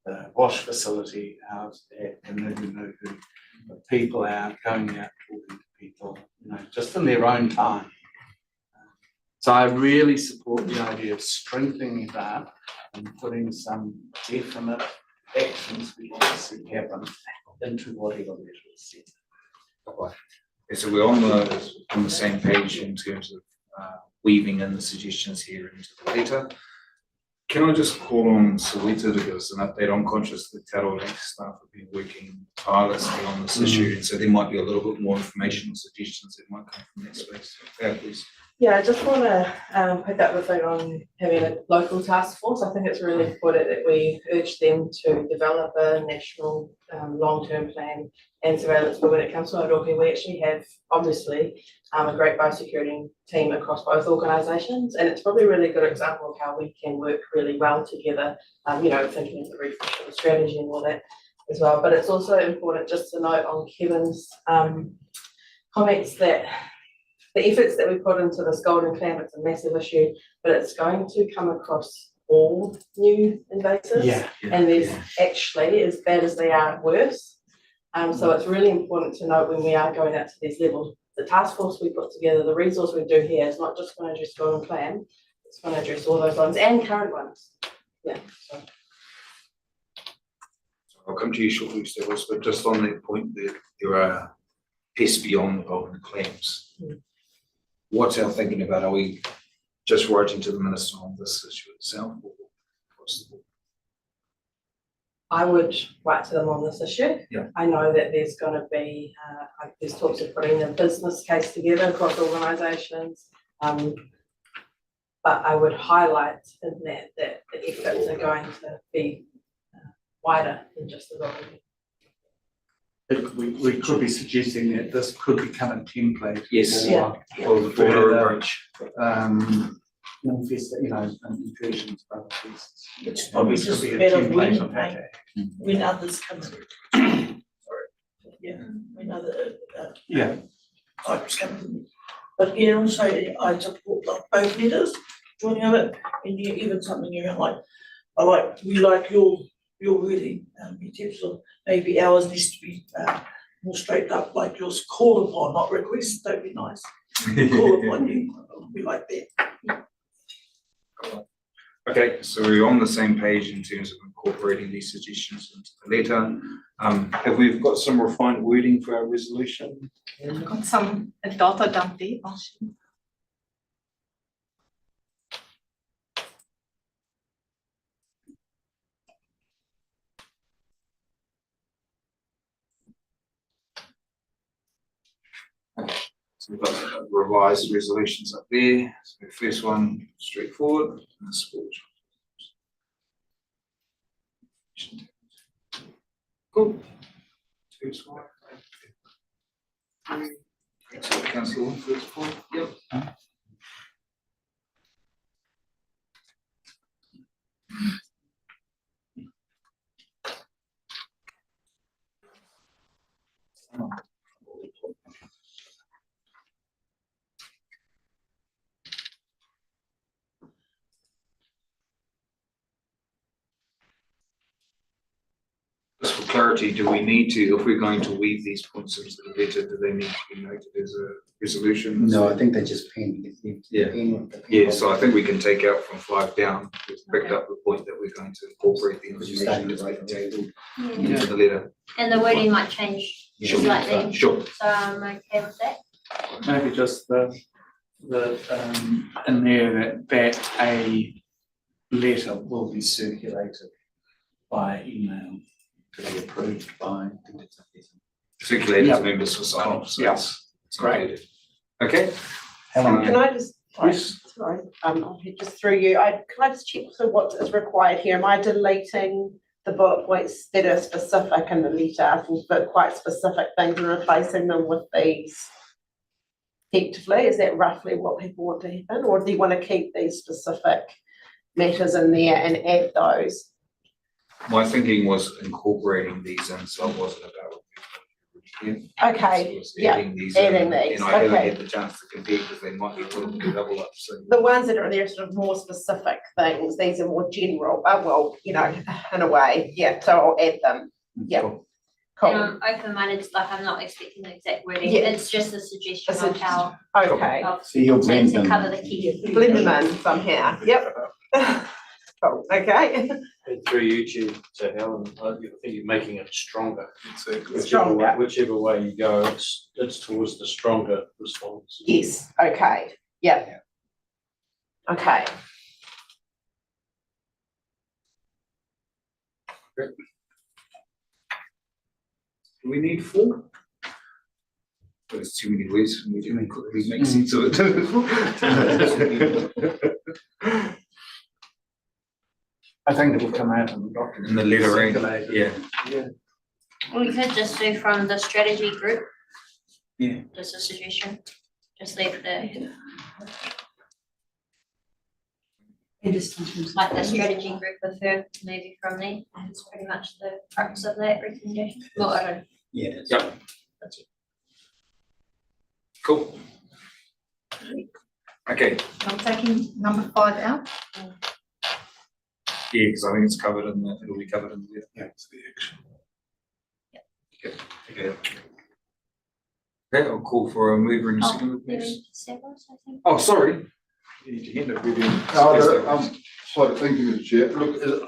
the wash facility out at Nuhu, the people out, going out, talking to people, just in their own time. So I really support the idea of strengthening that and putting some definite actions we want to see happen into whatever letter is set. Okay, so we're on the same page in terms of weaving in the suggestions here into the letter. Can I just call on Soweto to give us an update? I'm conscious that Arawa Lake staff have been working tirelessly on this issue, and so there might be a little bit more information or suggestions that might come from that space. Please. Yeah, I just want to pick up the thing on having a local task force. I think it's really important that we urge them to develop a national long-term plan and surveillance. But when it comes to Rotorua, we actually have obviously a great biosecurity team across both organisations, and it's probably a really good example of how we can work really well together. Thinking of the refresh of the strategy and all that as well. But it's also important just to note on Kevin's comments that the efforts that we put into this golden clam, it's a massive issue, but it's going to come across all new invasives. And there's actually, as bad as they are, worse. So it's really important to note when we are going out to these levels, the task force we put together, the resource we do here is not just going to address golden clam, it's going to address all those ones and current ones. So. I'll come to you shortly, Stevens, but just on that point, there are pests beyond the golden clams. What's our thinking about? Are we just writing to the minister on this issue itself, or what's the... I would write to them on this issue. I know that there's going to be, there's talks of putting a business case together across organisations, but I would highlight in that the efforts are going to be wider than just the golden. We could be suggesting that this could become a template for the broader approach. Incursions of other pests. It's probably just a matter of when others come in. When other types come in. But also I support both letters, joining of it, and even something we like your wording in terms of maybe ours needs to be more straight up, like yours, call upon, not request, that'd be nice. Call upon you, it'll be like that. Okay, so we're on the same page in terms of incorporating these suggestions into the letter. Have we got some refined wording for our resolution? Got some data down there. So we've got revised resolutions up there. So the first one, straightforward, and the sport. Cool. Two smart. Excellent, councillor, first point, yep. Just for clarity, do we need to, if we're going to weave these points into the letter, do they need to be noted as a resolution? No, I think they're just pending. Yeah, so I think we can take out from 5 down, we've picked up the point that we're going to incorporate the information that's been tabled into the letter. And the wording might change slightly. Sure. So I'm okay with that. Maybe just the in there that a letter will be circulated by email to be approved by. Circulated Yep. to members for sign off, so Yes. it's included. Okay. Can I just, Yes. sorry, just through you, can I just check, so what is required here? Am I deleting the bullet points that are specific in the letter, but quite specific things, and replacing them with these? Effectively, is that roughly what people want to happen, or do you want to keep these specific matters in there and add those? My thinking was incorporating these in, so it wasn't about. Okay, yeah, Adding these adding in, these, and I haven't okay. had the chance to compare because they might be a little bit double up, so. The ones that are there are sort of more specific things, these are more general, well, you know, in a way, yeah, so I'll add them, yeah. Cool. Cool, And I'm open-minded, like I'm not expecting the exact wording, Yeah. it's just a suggestion A of how, okay, of So you'll blend to them. cover the key. blend them in somehow, yep. Cool, okay, And through you, Chair, to Helen, I think you're making it stronger. Stronger. Whichever way you go, it's towards the stronger response. yes, okay, yeah. Okay, Do we need 4? There's too many words for me to quickly make sense of it. I think it'll come out in the document. In the letter, right? Circulated. Yeah. We could just do from the strategy group. Yeah. Just a suggestion, just leave the, like the strategy group with her, maybe from there, it's pretty much the crux of that recommendation. Well, I don't, Yeah. Yep. that's it. Cool. Okay, I'm taking number 5 out. yeah, because I think it's covered in the, it'll be covered in the. Yeah, it's the action. Okay. Okay, I'll call for a mover and a Oh, second, there please. is several, I think. Oh, sorry. You need to hand it with you. Sorry, thank you, Mr. Chair. Look, it's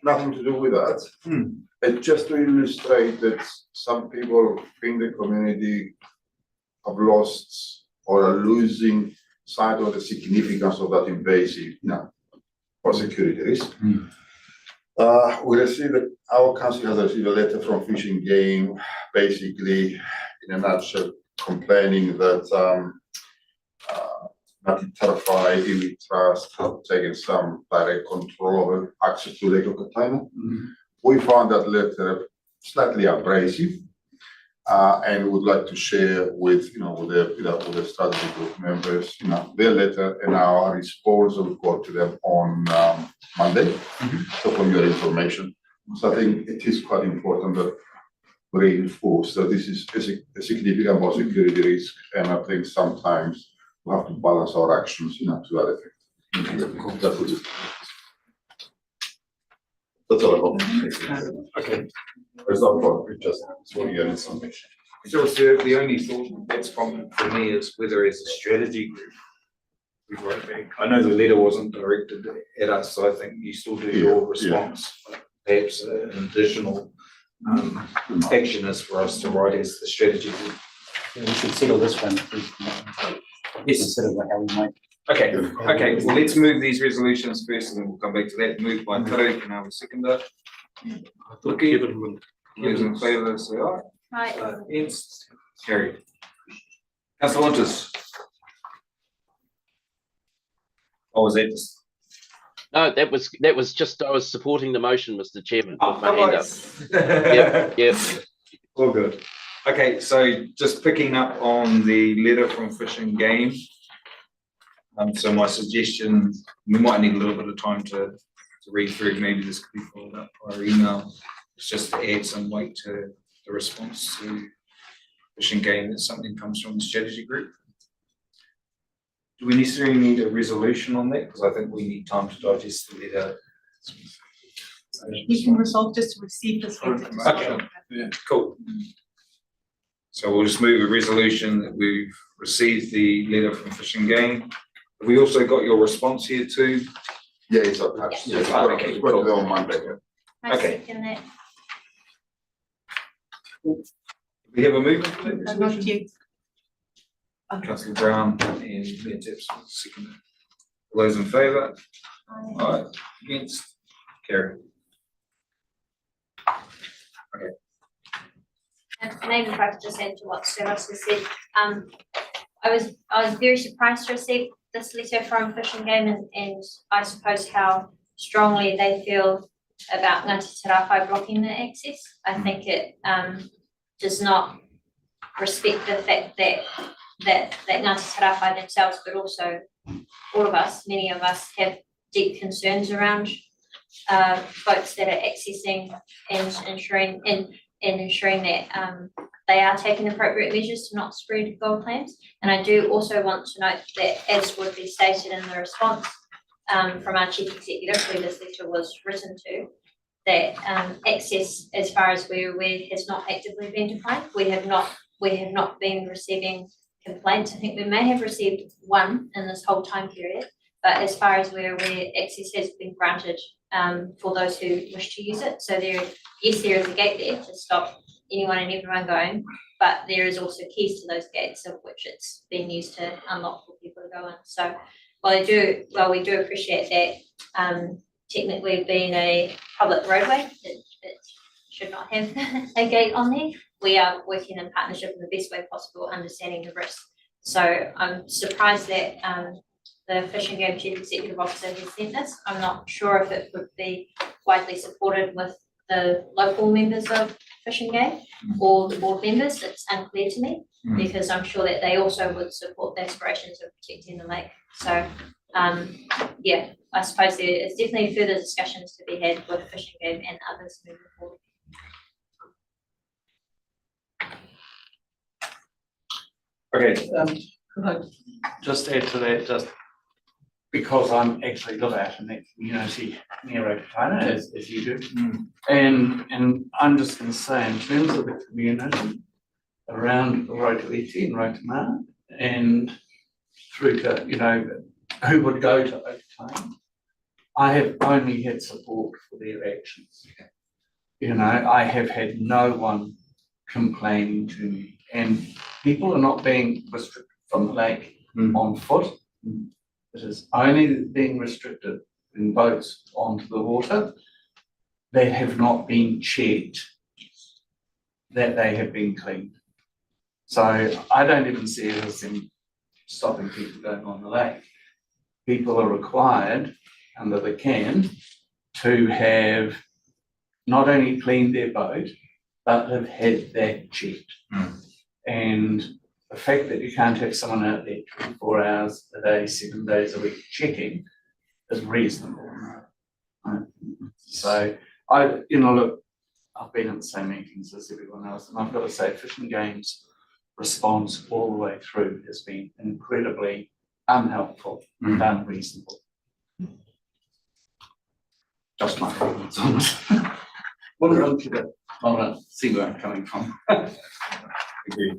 nothing to do with that. It's just to illustrate that some people in the community have lost or are losing sight of the significance of that invasive, for security risk. We received, our council has received a letter from Fish and Game, basically, in a nutshell, complaining that Ngati Tarawhai, Iwi Trust have taken some direct control over access to Lake Okataina. We found that letter slightly abrasive, and would like to share with, with the strategy group members, their letter and our response we've got to them on Monday. So for your information, so I think it is quite important that we reinforce that this is a significant more security risk, and I think sometimes we have to balance our actions, to that effect. That would be. That's all I got. Okay. There's no problem, we just want your information. So the only thought that's from for me is whether as a strategy group, we write back. I know the letter wasn't directed at us, so I think you still do your response. Perhaps an additional action is for us to write as the strategy group. We should settle this one. Yes. Consider how we might. Okay, well, let's move these resolutions first and then we'll come back to that. Moved by Taro, can I have a seconder? Okay, those in favour, say aye. Right. Against, carried. Councillor Winters. Or was that just? No, that was just, I was supporting the motion, Mr. Chairman, with my come hand on. up. Yep. All good. Okay, so just picking up on the letter from Fish and Game. So my suggestion, we might need a little bit of time to read through, maybe this could be followed up by email. It's just to add some weight to the response to Fish and Game that something comes from the strategy group. Do we necessarily need a resolution on that? Because I think we need time to digest the letter. You can resolve just to receive this letter. Okay, yeah, cool. So we'll just move a resolution that we've received the letter from Fish and Game. Have we also got your response here too? Yeah, it's attached. Yeah. Yes, Okay, it's got it on Monday. I Okay. second that. We have a movement for that Not resolution? yet. Councillor Brown and Mayor Tips, second. All those in favour? Aye. Against? Carried. And maybe if I could just add to what Service has said, I was very surprised to receive this letter from Fish and Game and I suppose how strongly they feel about Ngāti Te Rāwhai blocking the access. I think it does not respect the fact that Ngāti Te Rāwhai themselves, but also all of us, many of us have deep concerns around folks that are accessing and ensuring that they are taking appropriate measures to not spread gold claims. And I do also want to note that, as would be stated in the response from our chief executive, who this letter was written to, that access, as far as we're aware, has not actively been defined. We have not been receiving complaints. I think we may have received one in this whole time period, but as far as we're aware, access has been granted for those who wish to use it. So there is a gate there to stop anyone and everyone going, but there is also keys to those gates, of which it's been used to unlock for people to go in. So while we do appreciate that, technically being a public roadway, it should not have a gate on there. We are working in partnership in the best way possible, understanding the risk. So I'm surprised that the Fish and Game Chief Executive Officer has sent this. I'm not sure if it would be widely supported with the local members of Fish and Game or the board members. It's unclear to me because I'm sure that they also would support the aspirations of protecting the lake. So yeah, I suppose there is definitely further discussions to be had with Fish and Game and others moving forward. Okay, Could I just add to that, just because I'm actually live out in that community near Rotorua, as you do. And I'm just going to say, in terms of the community around Rotorua and Rotorua and through to, who would go to Rotorua, I have only had support for their actions. I have had no one complaining to me, and people are not being restricted from the lake on foot. It is only being restricted in boats onto the water that have not been checked, that they have been cleaned. So I don't even see it as in stopping people going on the lake. People are required under the can to have not only cleaned their boat, but have had that checked. And the fact that you can't have someone out there 24 hours a day, 7 days a week checking is reasonable. So look, I've been in the same meetings as everyone else, and I've got to say, Fish and Game's response all the way through has been incredibly unhelpful and unreasonable. Just my comments on it. What did I see where I'm coming from? Agree.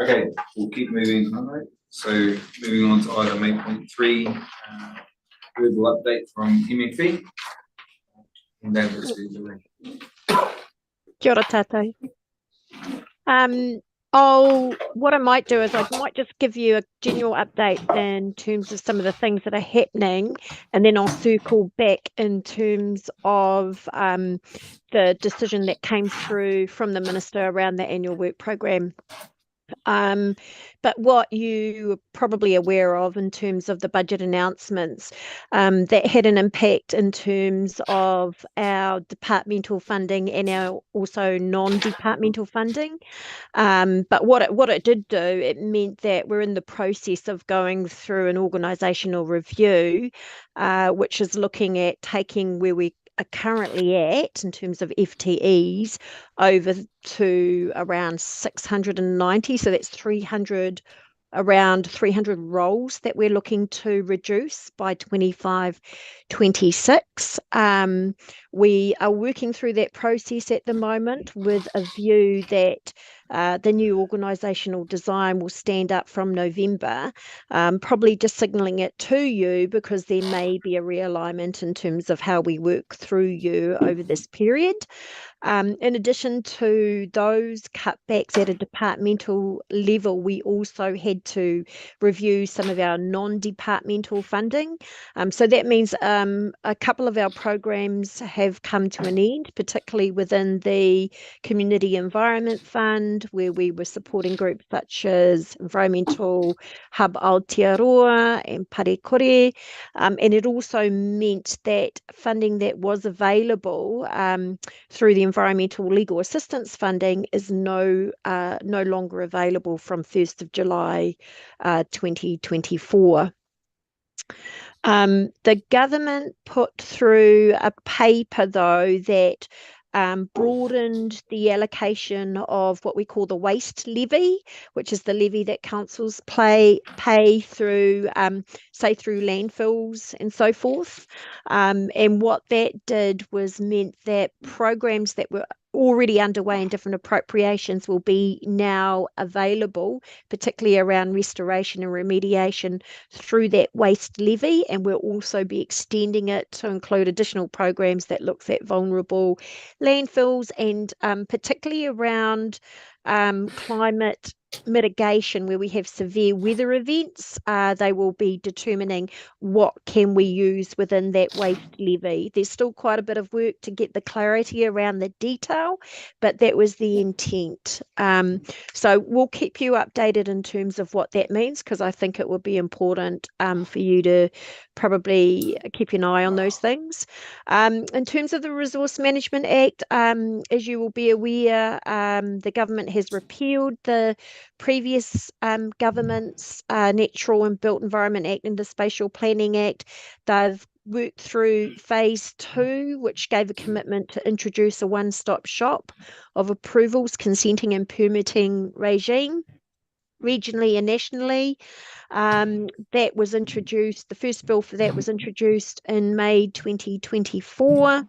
Okay, we'll keep moving, all right? So moving on to item 8.3, verbal update from MFE. And then we'll see the Kia ora tātou. What I might do is I might just give you a general update in terms of some of the things that are happening, and then I'll circle back in terms of the decision that came through from the Minister around the annual work programme. But what you are probably aware of in terms of the budget announcements, that had an impact in terms of our departmental funding and our also non-departmental funding. But what it did do, it meant that we're in the process of going through an organisational review, which is looking at taking where we are currently at in terms of FTEs over to around 690. So that's around 300 roles that we're looking to reduce by 25-26. We are working through that process at the moment with a view that the new organisational design will stand up from November, probably just signalling it to you because there may be a realignment in terms of how we work through you over this period. In addition to those cutbacks at a departmental level, we also had to review some of our non-departmental funding. So that means a couple of our programs have come to an end, particularly within the Community Environment Fund, where we were supporting groups such as Environmental Hub Aotearoa and Parekore. And it also meant that funding that was available through the Environmental Legal Assistance funding is no longer available from 1st of July 2024. The government put through a paper, though, that broadened the allocation of what we call the waste levy, which is the levy that councils pay through, say, through landfills and so forth. And what that did was meant that programs that were already underway in different appropriations will be now available, particularly around restoration and remediation through that waste levy, and we'll also be extending it to include additional programs that looks at vulnerable landfills and particularly around climate mitigation where we have severe weather events. They will be determining what can we use within that waste levy. There's still quite a bit of work to get the clarity around the detail, but that was the intent. So we'll keep you updated in terms of what that means, because I think it would be important for you to probably keep an eye on those things. In terms of the Resource Management Act, as you will be aware, the government has repealed the previous government's Natural and Built Environment Act and the Spatial Planning Act. They've worked through phase 2, which gave a commitment to introduce a one-stop shop of approvals, consenting and permitting regime regionally and nationally. That was introduced, the first bill for that was introduced in May 2024.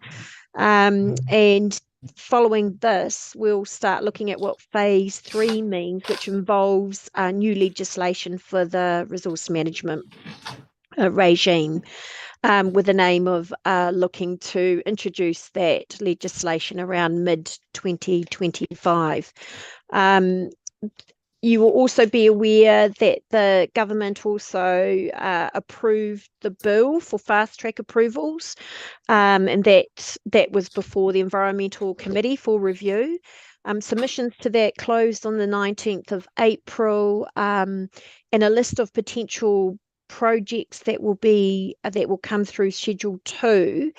And following this, we'll start looking at what phase 3 means, which involves new legislation for the resource management regime, with the aim of looking to introduce that legislation around mid-2025. You will also be aware that the government also approved the bill for fast track approvals, and that was before the Environmental Committee for review. Submissions to that closed on the 19th of April, and a list of potential projects that will come through Schedule 2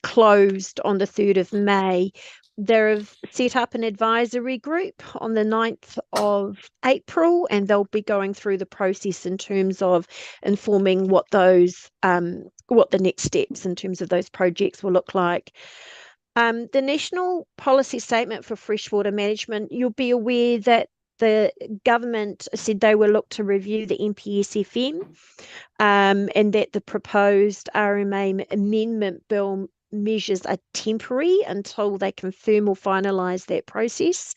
closed on the 3rd of May. They've set up an advisory group on the 9th of April, and they'll be going through the process in terms of informing what the next steps in terms of those projects will look like. The National Policy Statement for Freshwater Management, you'll be aware that the government said they will look to review the NPSFM, and that the proposed RMA amendment bill measures are temporary until they confirm or finalise that process.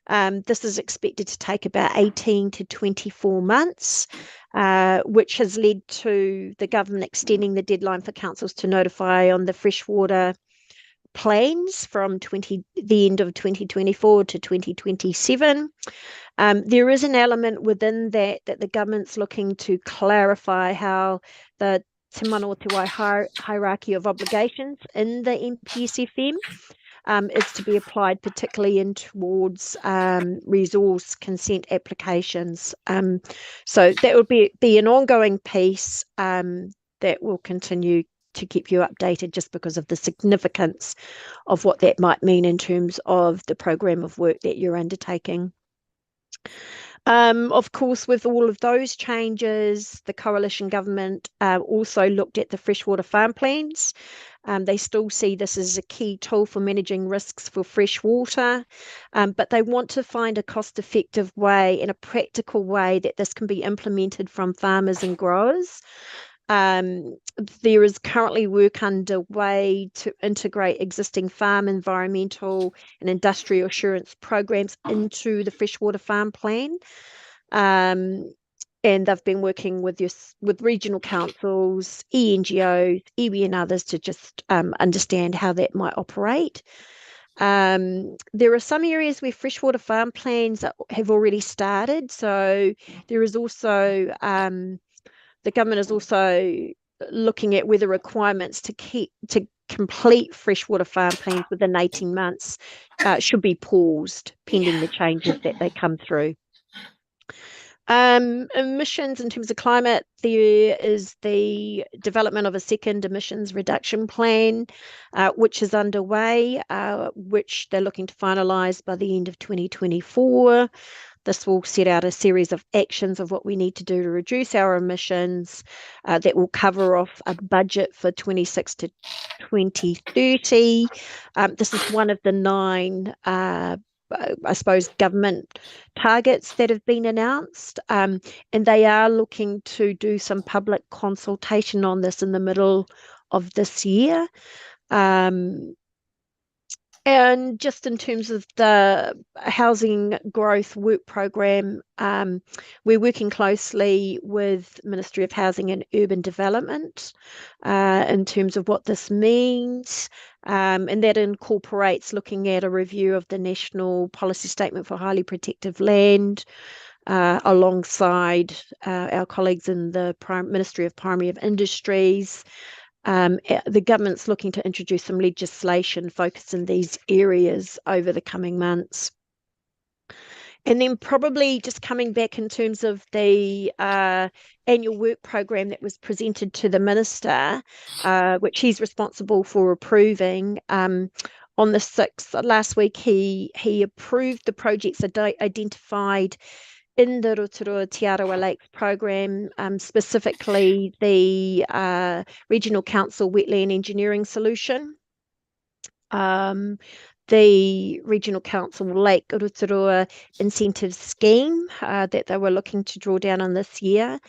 This is expected to take about 18 to 24 months, which has led to the government extending the deadline for councils to notify on the freshwater plans from the end of 2024 to 2027. There is an element within that the government's looking to clarify how the Te Manawatū hierarchy of obligations in the NPSFM is to be applied, particularly in towards resource consent applications. So that would be an ongoing piece that will continue to keep you updated, just because of the significance of what that might mean in terms of the program of work that you're undertaking. Of course, with all of those changes, the coalition government also looked at the freshwater farm plans. They still see this as a key tool for managing risks for freshwater, but they want to find a cost-effective way and a practical way that this can be implemented from farmers and growers. There is currently work underway to integrate existing farm environmental and industrial assurance programs into the freshwater farm plan. And they've been working with regional councils, ENGOs, iwi and others to just understand how that might operate. There are some areas where freshwater farm plans have already started. So there is also the government is also looking at whether requirements to complete freshwater farm plans within 18 months should be paused pending the changes that they come through. Emissions in terms of climate, there is the development of a second emissions reduction plan, which is underway, which they're looking to finalise by the end of 2024. This will set out a series of actions of what we need to do to reduce our emissions that will cover off a budget for 26 to 2030. This is one of the 9 I suppose, government targets that have been announced, and they are looking to do some public consultation on this in the middle of this year. And just in terms of the housing growth work program, we're working closely with Ministry of Housing and Urban Development in terms of what this means. And that incorporates looking at a review of the National Policy Statement for Highly Protective Land, alongside our colleagues in the Ministry of Primary of Industries. The government's looking to introduce some legislation focused in these areas over the coming months. And then probably just coming back in terms of the annual work program that was presented to the minister, which he's responsible for approving. On the 6th, last week, he approved the projects identified in the Rotorua Te Arawa Lakes program, specifically the Regional Council Wetland Engineering Solution, the Regional Council Lake Rotorua Incentive Scheme that they were looking to draw down on this year,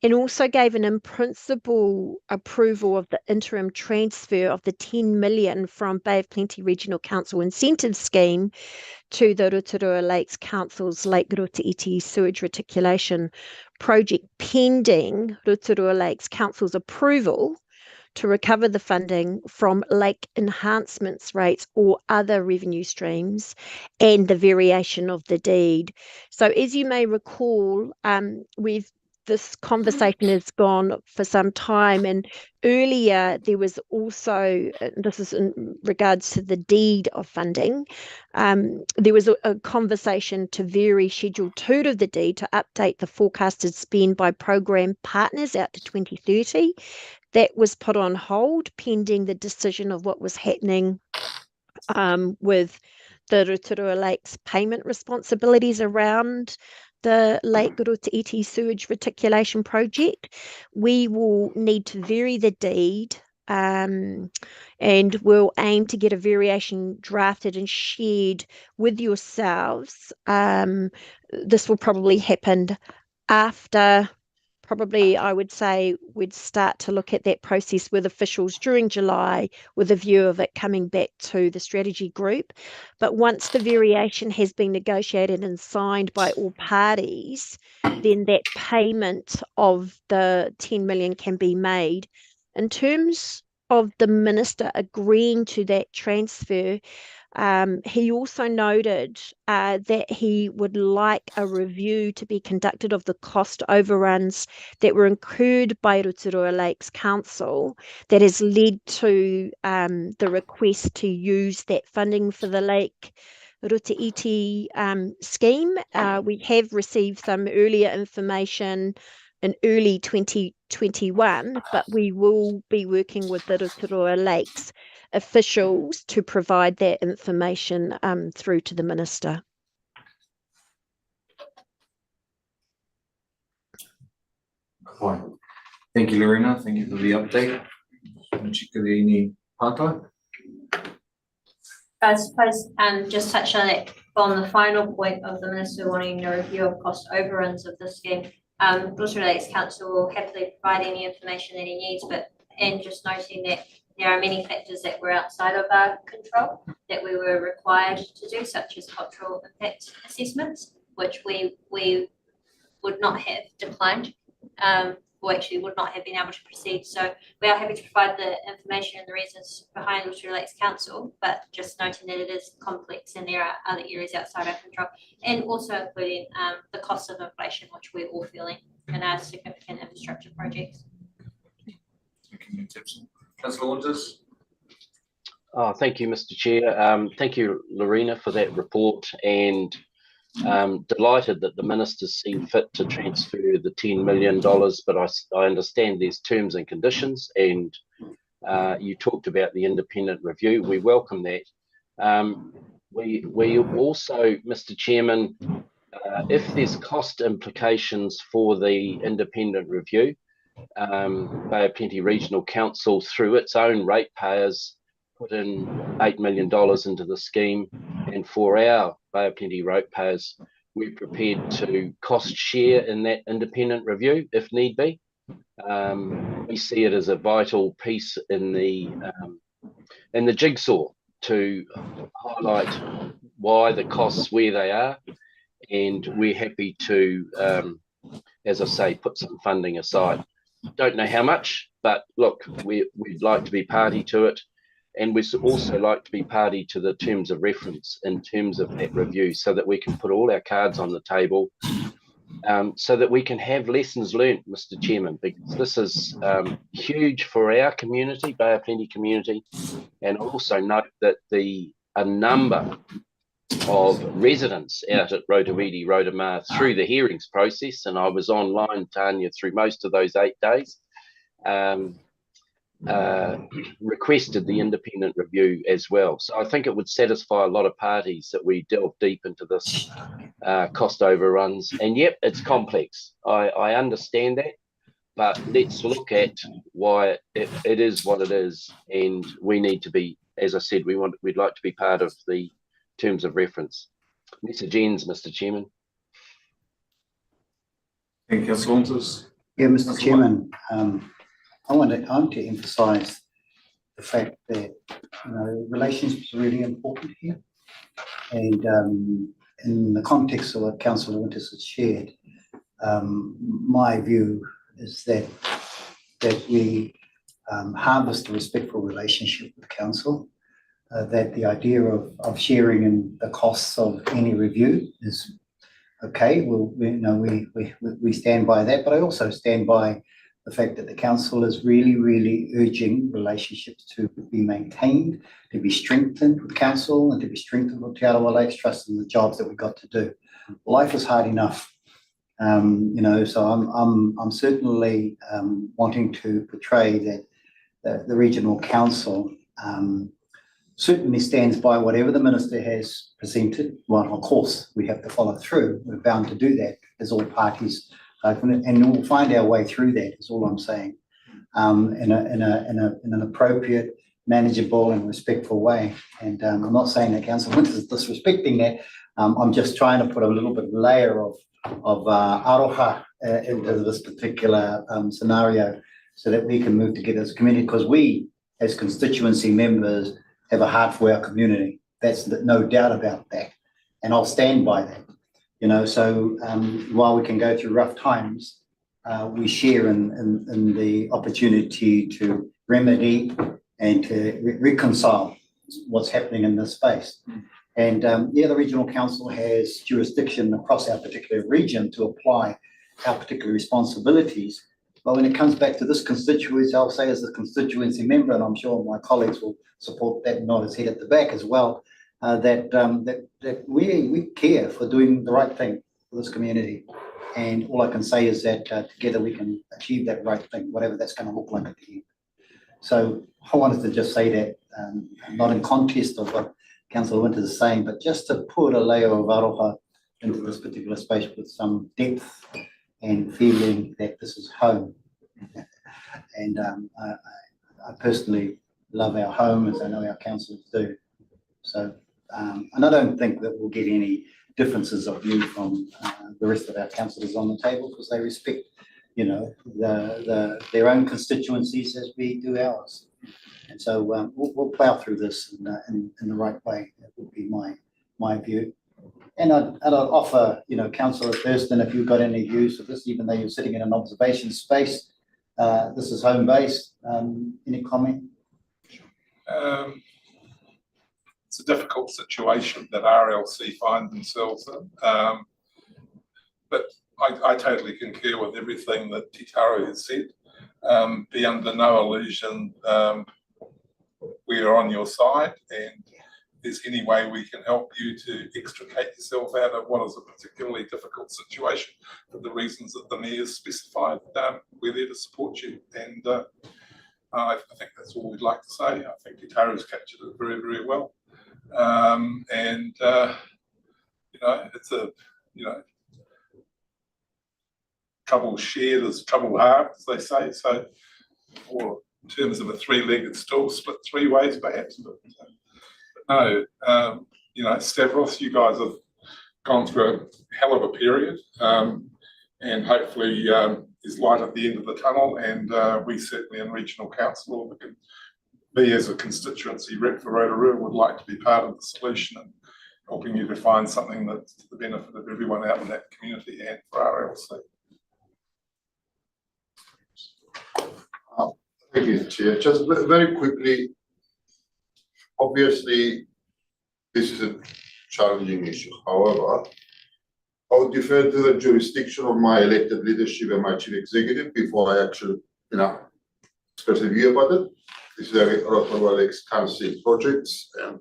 and also gave an in-principle approval of the interim transfer of the 10 million from Bay of Plenty Regional Council Incentive Scheme to the Rotorua Lakes Council's Lake Rotoiti sewage reticulation project, pending Rotorua Lakes Council's approval to recover the funding from lake enhancements rates or other revenue streams and the variation of the deed. So as you may recall, this conversation has gone for some time, and earlier there was also, this is in regards to the deed of funding, there was a conversation to vary Schedule 2 of the deed to update the forecasted spend by program partners out to 2030. That was put on hold pending the decision of what was happening with the Rotorua Lakes payment responsibilities around the Lake Rotoiti sewage reticulation project. We will need to vary the deed, and we'll aim to get a variation drafted and shared with yourselves. This will probably happen after probably, I would say, we'd start to look at that process with officials during July with a view of it coming back to the strategy group. But once the variation has been negotiated and signed by all parties, then that payment of the 10 million can be made. In terms of the minister agreeing to that transfer, he also noted that he would like a review to be conducted of the cost overruns that were incurred by Rotorua Lakes Council that has led to the request to use that funding for the Lake Rutaiti scheme. We have received some earlier information in early 2021, but we will be working with the Rotorua Lakes officials to provide that information through to the minister. Fine. Thank you, Lorena. Thank you for the update. I suppose, just touch on it on the final point of the minister wanting a review of cost overruns of the scheme. Rotorua Lakes Council will happily provide any information that he needs, and just noting that there are many factors that were outside of our control that we were required to do, such as cultural impact assessments, which we would not have declined, or actually would not have been able to proceed. So we are happy to provide the information and the reasons behind Rotorua Lakes Council, but just noting that it is complex and there are other areas outside our control, and also including the cost of inflation, which we're all feeling in our significant infrastructure projects. Thank you, Tipson. Councillor Winters. Thank you, Mr. Chair. Thank you, Lorena, for that report, and delighted that the minister's seen fit to transfer the $10 million, but I understand there's terms and conditions, and you talked about the independent review. We welcome that. We also, Mr. Chairman, if there's cost implications for the independent review, Bay of Plenty Regional Council, through its own ratepayers, put in $8 million into the scheme, and for our Bay of Plenty ratepayers, we're prepared to cost share in that independent review if need be. We see it as a vital piece in the jigsaw to highlight why the costs where they are, and we're happy to, as I say, put some funding aside. Don't know how much, but look, we'd like to be party to it, and we'd also like to be party to the terms of reference in terms of that review, so that we can put all our cards on the table, so that we can have lessons learned, Mr. Chairman, because this is huge for our community, Bay of Plenty community, and also note that a number of residents out at Rotorua through the hearings process, and I was online, Tanya, through most of those 8 days, requested the independent review as well. So I think it would satisfy a lot of parties that we delve deep into this cost overruns. And yep, it's complex. I understand that, but let's look at why it is what it is, and we need to be, as I said, we'd like to be part of the terms of reference. Message ends, Mr. Chairman. Thank you, Councillor Winters. Yeah, Mr. Chairman, I want to emphasise the fact that relationships are really important here, and in the context of what Councillor Winters has shared, my view is that we harvest a respectful relationship with Council. That the idea of sharing in the costs of any review is okay. We stand by that, but I also stand by the fact that the council is really urging relationships to be maintained, to be strengthened with council, and to be strengthened with Te Arawa Lakes Trust and the jobs that we've got to do. Life is hard enough, so I'm certainly wanting to portray that the regional council certainly stands by whatever the minister has presented. Well, of course, we have to follow through. We're bound to do that as all parties, and we'll find our way through that, is all I'm saying, in an appropriate, manageable and respectful way. And I'm not saying that Councillor Winters is disrespecting that. I'm just trying to put a little bit of layer of aroha into this particular scenario so that we can move together as a community, because we, as constituency members, have a heart for our community. That's no doubt about that. And I'll stand by that. You know, so while we can go through rough times, we share in the opportunity to remedy and to reconcile what's happening in this space. And yeah, the regional council has jurisdiction across our particular region to apply our particular responsibilities. But when it comes back to this constituency, I'll say as a constituency member, and I'm sure my colleagues will support that, nod his head at the back as well, that we care for doing the right thing for this community. And all I can say is that together we can achieve that right thing, whatever that's going to look like at the end. So I wanted to just say that, not in contest of what Councillor Winters is saying, but just to put a layer of aroha into this particular space with some depth and feeling that this is home. And I personally love our home, as I know our councillors do. So, and I don't think that we'll get any differences of view from the rest of our councillors on the table, because they respect, you know, their own constituencies as we do ours. And so we'll plough through this in the right way. That would be my view. And I'd offer, you know, Councillor Thurston, if you've got any views of this, even though you're sitting in an observation space, this is home base. Any comment? It's a difficult situation that RLC find themselves in. But I totally concur with everything that Titaru has said. Be under no illusion, we are on your side, and if there's any way we can help you to extricate yourself out of what is a particularly difficult situation for the reasons that the Mayor's specified, we're there to support you. And I think that's all we'd like to say. I think Titaru's captured it very, very well. You know, it's a, you know, trouble shared is trouble halved, as they say. So, or in terms of a three-legged stool, split three ways perhaps. But no, you know, Stavros, you guys have gone through a hell of a period, and hopefully there's light at the end of the tunnel. And we certainly in Regional Council, me as a constituency rep for Rotorua, would like to be part of the solution and helping you to find something that's to the benefit of everyone out in that community and for RLC. Thank you, Chair. Just very quickly, obviously, this is a challenging issue. However, I would defer to the jurisdiction of my elected leadership and my chief executive before I actually, you know, express a view about it. This is a Rotorua Lakes Council project, and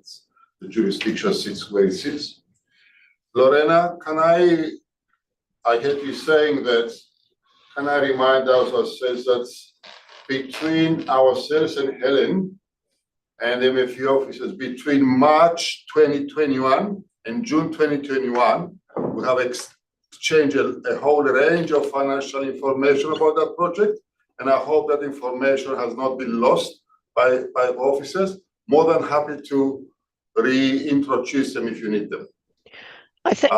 the jurisdiction sits where it sits. Lorena, I heard you saying that, can I remind ourselves that between ourselves and Helen and MFU officers, between March 2021 and June 2021, we have exchanged a whole range of financial information about that project, and I hope that information has not been lost by officers. More than happy to reintroduce them if you need them. I think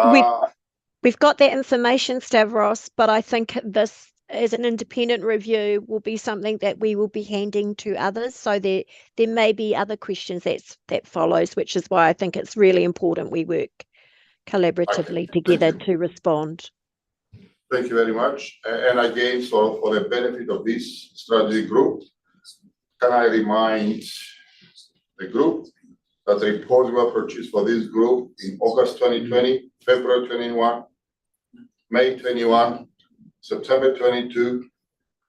we've got that information, Stavros, but I think this, as an independent review, will be something that we will be handing to others. So there may be other questions that follows, which is why I think it's really important we work collaboratively together to respond. Thank you very much. And again, so for the benefit of this strategy group, can I remind the group that the reports were produced for this group in August 2020, February 21, May 21, September 22,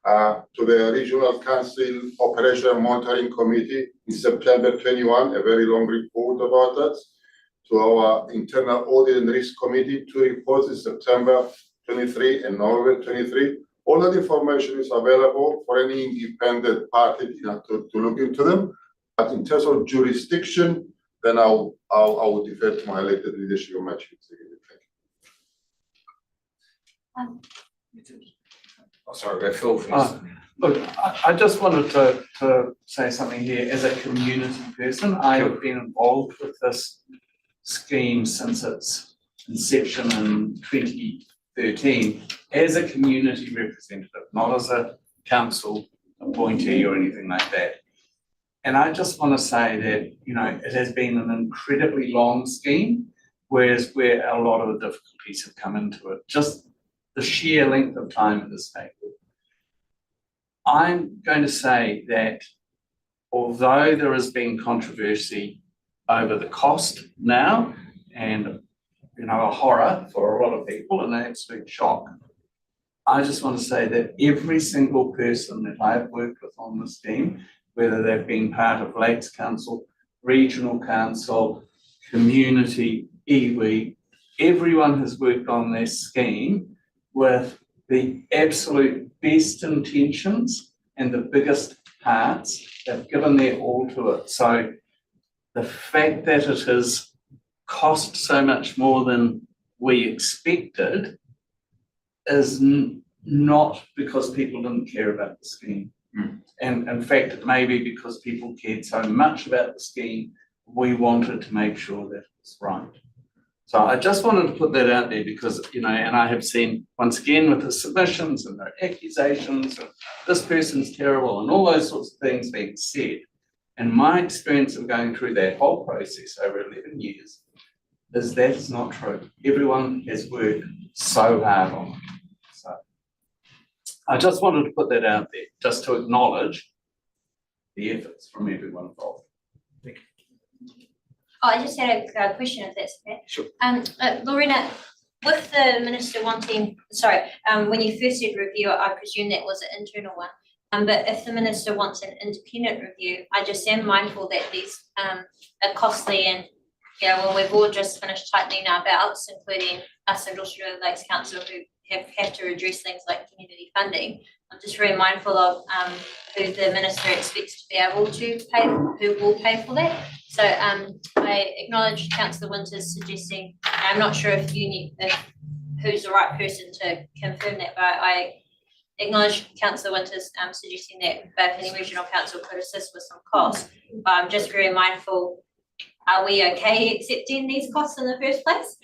to the Regional Council Operation Monitoring Committee in September 21, a very long report about that, to our Internal Audit and Risk Committee, 2 reports in September 23 and November 23. All that information is available for any independent party, you know, to look into them. But in terms of jurisdiction, then I will defer to my elected leadership of my chief executive. Thank you. Oh, sorry, go Phil. Look, I just wanted to say something here. As a community person, I have been involved with this scheme since its inception in 2013. as a community representative, not as a council appointee or anything like that. And I just want to say that, you know, it has been an incredibly long scheme, whereas where a lot of the difficulties have come into it, just the sheer length of time it has taken. I'm going to say that although there has been controversy over the cost now, and you know, a horror for a lot of people, an absolute shock, I just want to say that every single person that I've worked with on this scheme, whether they've been part of Lakes Council, Regional Council, community, iwi, everyone has worked on this scheme with the absolute best intentions and the biggest hearts. They've given their all to it. So the fact that it has cost so much more than we expected is not because people didn't care about the scheme. And in fact, it may be because people cared so much about the scheme, we wanted to make sure that it was right. So I just wanted to put that out there because, you know, and I have seen once again with the submissions and the accusations of this person's terrible and all those sorts of things being said. And my experience of going through that whole process over 11 years is that's not true. Everyone has worked so hard on it. So I just wanted to put that out there, just to acknowledge the efforts from everyone involved. Thank you. Oh, I just had a question, if that's okay. Sure. Lorena, with the minister wanting, when you first said review, I presume that was an internal one. But if the minister wants an independent review, I just am mindful that these are costly, and you know, when we've all just finished tightening our belts, including us and Rotorua Lakes Council, who have to address things like community funding. I'm just very mindful of who the minister expects to be able to pay, who will pay for that. So I acknowledge Councillor Winters suggesting, I'm not sure if who's the right person to confirm that, but I acknowledge Councillor Winters suggesting that Bafokeng Regional Council could assist with some costs. But I'm just very mindful, are we okay accepting these costs in the first place?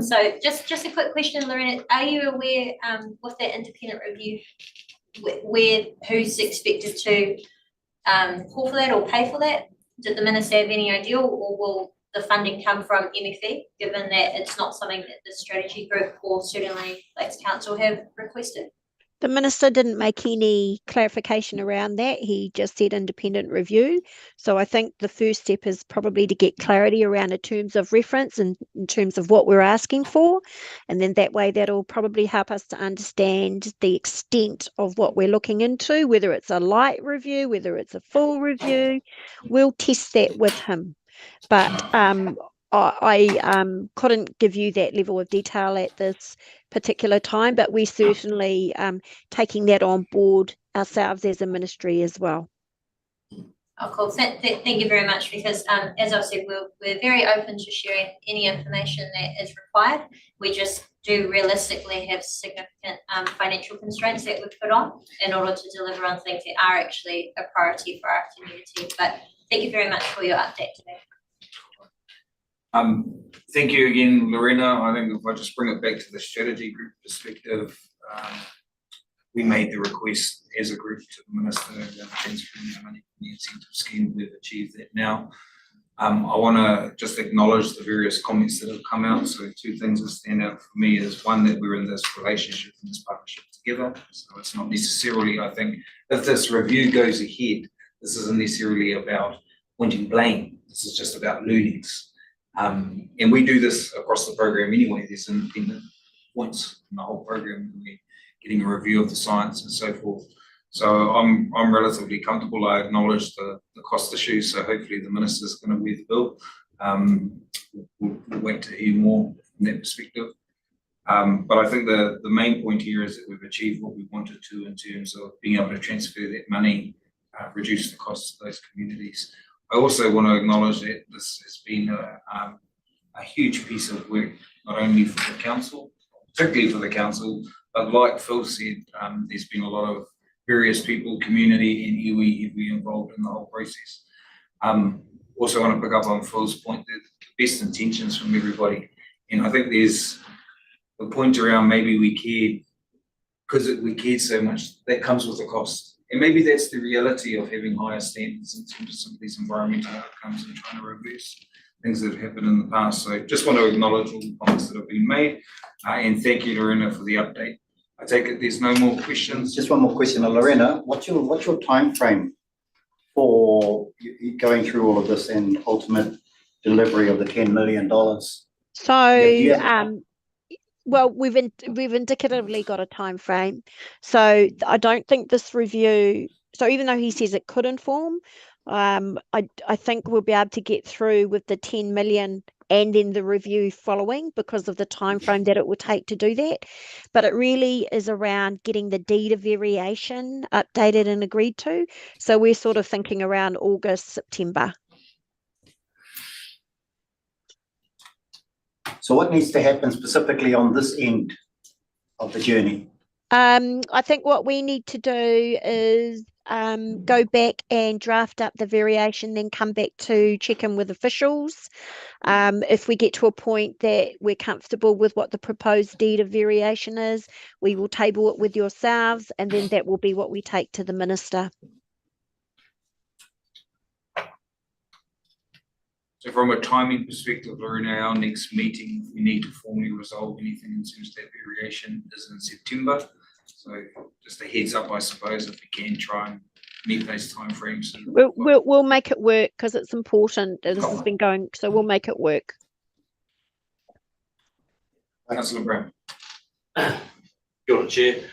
So just a quick question, Lorena, are you aware with that independent review where who's expected to call for that or pay for that? Did the minister have any idea, or will the funding come from MFE, given that it's not something that the strategy group or certainly Lakes Council have requested? The minister didn't make any clarification around that. He just said independent review. So I think the first step is probably to get clarity around the terms of reference and in terms of what we're asking for. And then that way that'll probably help us to understand the extent of what we're looking into, whether it's a light review, whether it's a full review. We'll test that with him. But I couldn't give you that level of detail at this particular time, but we're certainly taking that on board ourselves as a ministry as well. Oh, cool. Thank you very much, because as I've said, we're very open to sharing any information that is required. We just do realistically have significant financial constraints that we put on in order to deliver on things that are actually a priority for our community. But thank you very much for your update today. Thank you again, Lorena. I think if I just bring it back to the strategy group perspective, we made the request as a group to the minister about transferring the money from the incentive scheme. We've achieved that now. I want to just acknowledge the various comments that have come out. So two things that stand out for me is one, that we're in this relationship and this partnership together. So it's not necessarily, I think, if this review goes ahead, this isn't necessarily about pointing blame. This is just about learnings. And we do this across the program anyway. There's independent points in the whole program. We're getting a review of the science and so forth. So I'm relatively comfortable. I acknowledge the cost issues. So hopefully the minister's going to wear the bill. We'll wait to hear more from that perspective. But I think the main point here is that we've achieved what we wanted to in terms of being able to transfer that money, reduce the costs of those communities. I also want to acknowledge that this has been a huge piece of work, not only for the council, particularly for the council, but like Phil said, there's been a lot of various people, community and iwi involved in the whole process. Also want to pick up on Phil's point that the best intentions from everybody. And I think there's the point around maybe we cared because we cared so much, that comes with a cost. And maybe that's the reality of having higher standards in terms of some of these environmental outcomes and trying to reverse things that have happened in the past. So just want to acknowledge all the comments that have been made, and thank you, Lorena, for the update. I take it there's no more questions. Just one more question, Lorena. What's your timeframe for going through all of this and ultimate delivery of the $10 million? So, well, we've indicatively got a time frame. So I don't think this review. So even though he says it could inform, I think we'll be able to get through with the 10 million and then the review following because of the time frame that it will take to do that. But it really is around getting the deed of variation updated and agreed to. So we're sort of thinking around August, September. So what needs to happen specifically on this end of the journey? I think what we need to do is go back and draft up the variation, then come back to check in with officials. If we get to a point that we're comfortable with what the proposed deed of variation is, we will table it with yourselves, and then that will be what we take to the minister. So from a timing perspective, Lorena, our next meeting, if we need to formally resolve anything in terms of that variation, is in September. So just a heads up, I suppose, if we can try and meet those timeframes. We'll make it work because it's important. This has been going, so we'll make it work. Councillor Brown. Kia ora, Chair.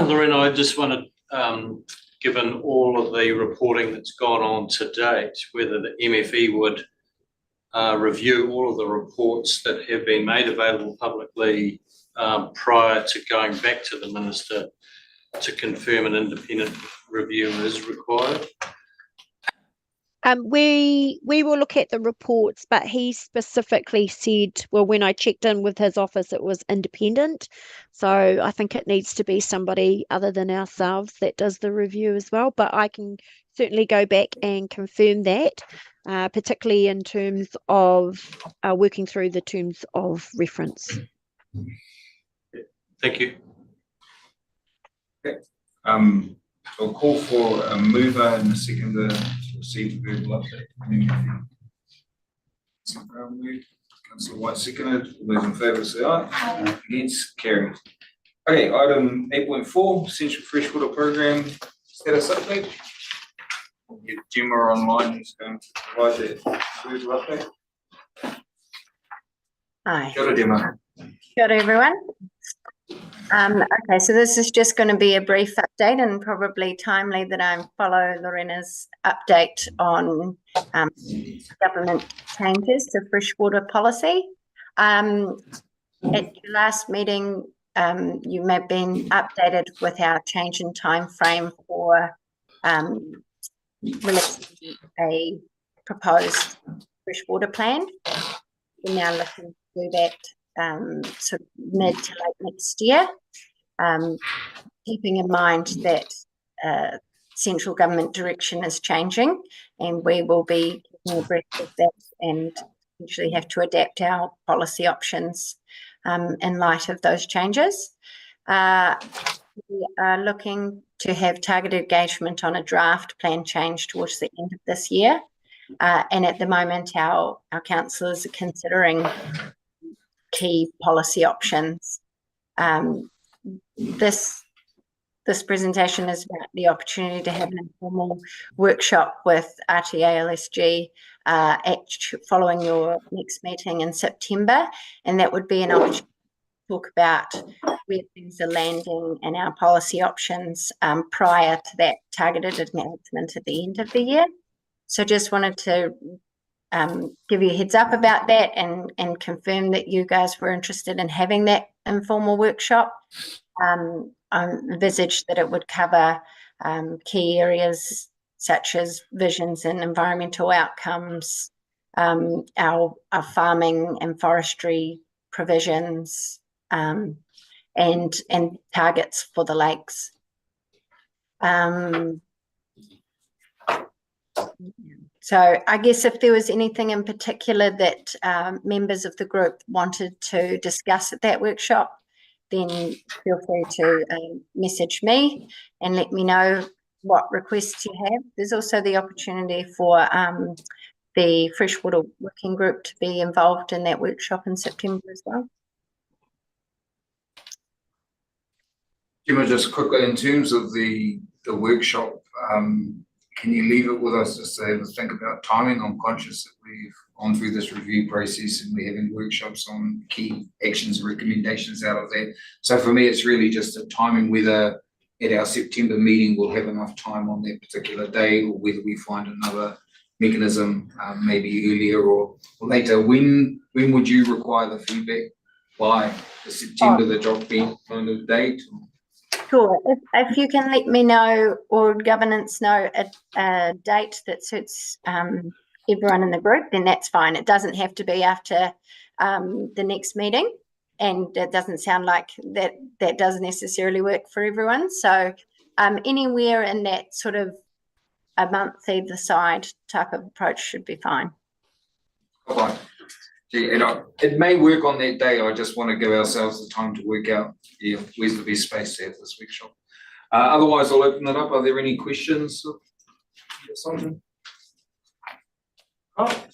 Lorena, I just want to, given all of the reporting that's gone on to date, whether the MFE would review all of the reports that have been made available publicly prior to going back to the minister to confirm an independent review is required. We will look at the reports, but he specifically said, well, when I checked in with his office, it was independent. So I think it needs to be somebody other than ourselves that does the review as well. But I can certainly go back and confirm that, particularly in terms of working through the terms of reference. Thank you. Okay. So I'll call for a mover and a seconder to receive the verbal update. Councillor Brown moved, Councillor White seconded. All those in favour say aye. Aye. Against, carried. Okay, item 8.4, Central Freshwater Program status update. We'll get Gemma online who's going to provide the verbal update. Hi. Kia ora, Gemma. Kia ora, everyone. Okay, so this is just going to be a brief update and probably timely that I follow Lorena's update on government changes to freshwater policy. At your last meeting, you may have been updated with our change in time frame for releasing a proposed freshwater plan. We're now looking to do that sort of mid to late next year, keeping in mind that central government direction is changing, and we will be keeping abreast of that and eventually have to adapt our policy options in light of those changes. We are looking to have targeted engagement on a draft plan change towards the end of this year, and at the moment our councillors are considering key policy options. This presentation is about the opportunity to have an informal workshop with RTA LSG following your next meeting in September, and that would be an opportunity to talk about where things are landing and our policy options prior to that targeted announcement at the end of the year. So just wanted to give you a heads up about that and confirm that you guys were interested in having that informal workshop. I envisaged that it would cover key areas such as visions and environmental outcomes, our farming and forestry provisions, and targets for the lakes. So I guess if there was anything in particular that members of the group wanted to discuss at that workshop, then feel free to message me and let me know what requests you have. There's also the opportunity for the freshwater working group to be involved in that workshop in September as well. Gemma, just quickly, in terms of the workshop, can you leave it with us just to have a think about timing? I'm conscious that we've gone through this review process and we're having workshops on key actions and recommendations out of that. So for me, it's really just a timing, whether at our September meeting we'll have enough time on that particular day, or whether we find another mechanism, maybe earlier or later. When would you require the feedback by? The September, the job being kind of date? Sure. If you can let me know, or governance know, a date that suits everyone in the group, then that's fine. It doesn't have to be after the next meeting, and it doesn't sound like that does necessarily work for everyone. So anywhere in that sort of a month either side type of approach should be fine. Fine. It may work on that day. I just want to give ourselves the time to work out where's the best space to have this workshop. Otherwise, I'll open it up. Are there any questions? Oh,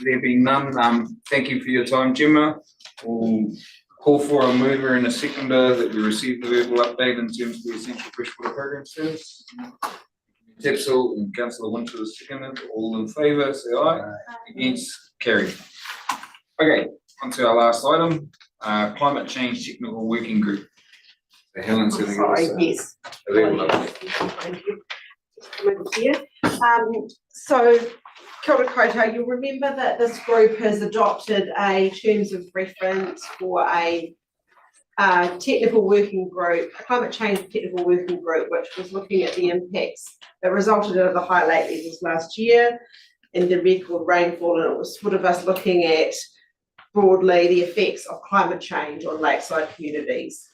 there being none, thank you for your time, Gemma. We'll call for a mover and a seconder that we receive the verbal update in terms of the essential freshwater program service. Tepsel and Councillor Winter is seconded. All in favour, say aye. Against, carried. Okay, on to our last item, climate change technical working group. So Helen's going to give us Yes. a verbal update. Thank you. Just come over here. So, kia ora koutou, you'll remember that this group has adopted a terms of reference for a technical working group, a climate change technical working group, which was looking at the impacts that resulted out of the high lake levels last year and the record rainfall, and it was sort of us looking at broadly the effects of climate change on lakeside communities.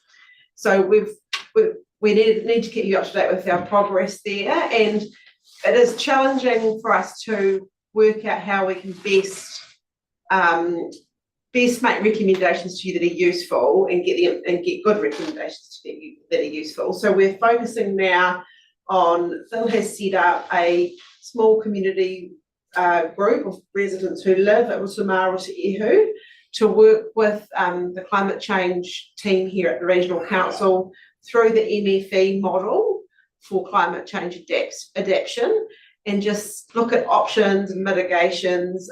So we need to keep you up to date with our progress there, and it is challenging for us to work out how we can best make recommendations to you that are useful and get good recommendations to you that are useful. So we're focusing now on, Phil has set up a small community group of residents who live at Rotorua to work with the climate change team here at the Regional Council through the MFE model for climate change adaptation, and just look at options and mitigations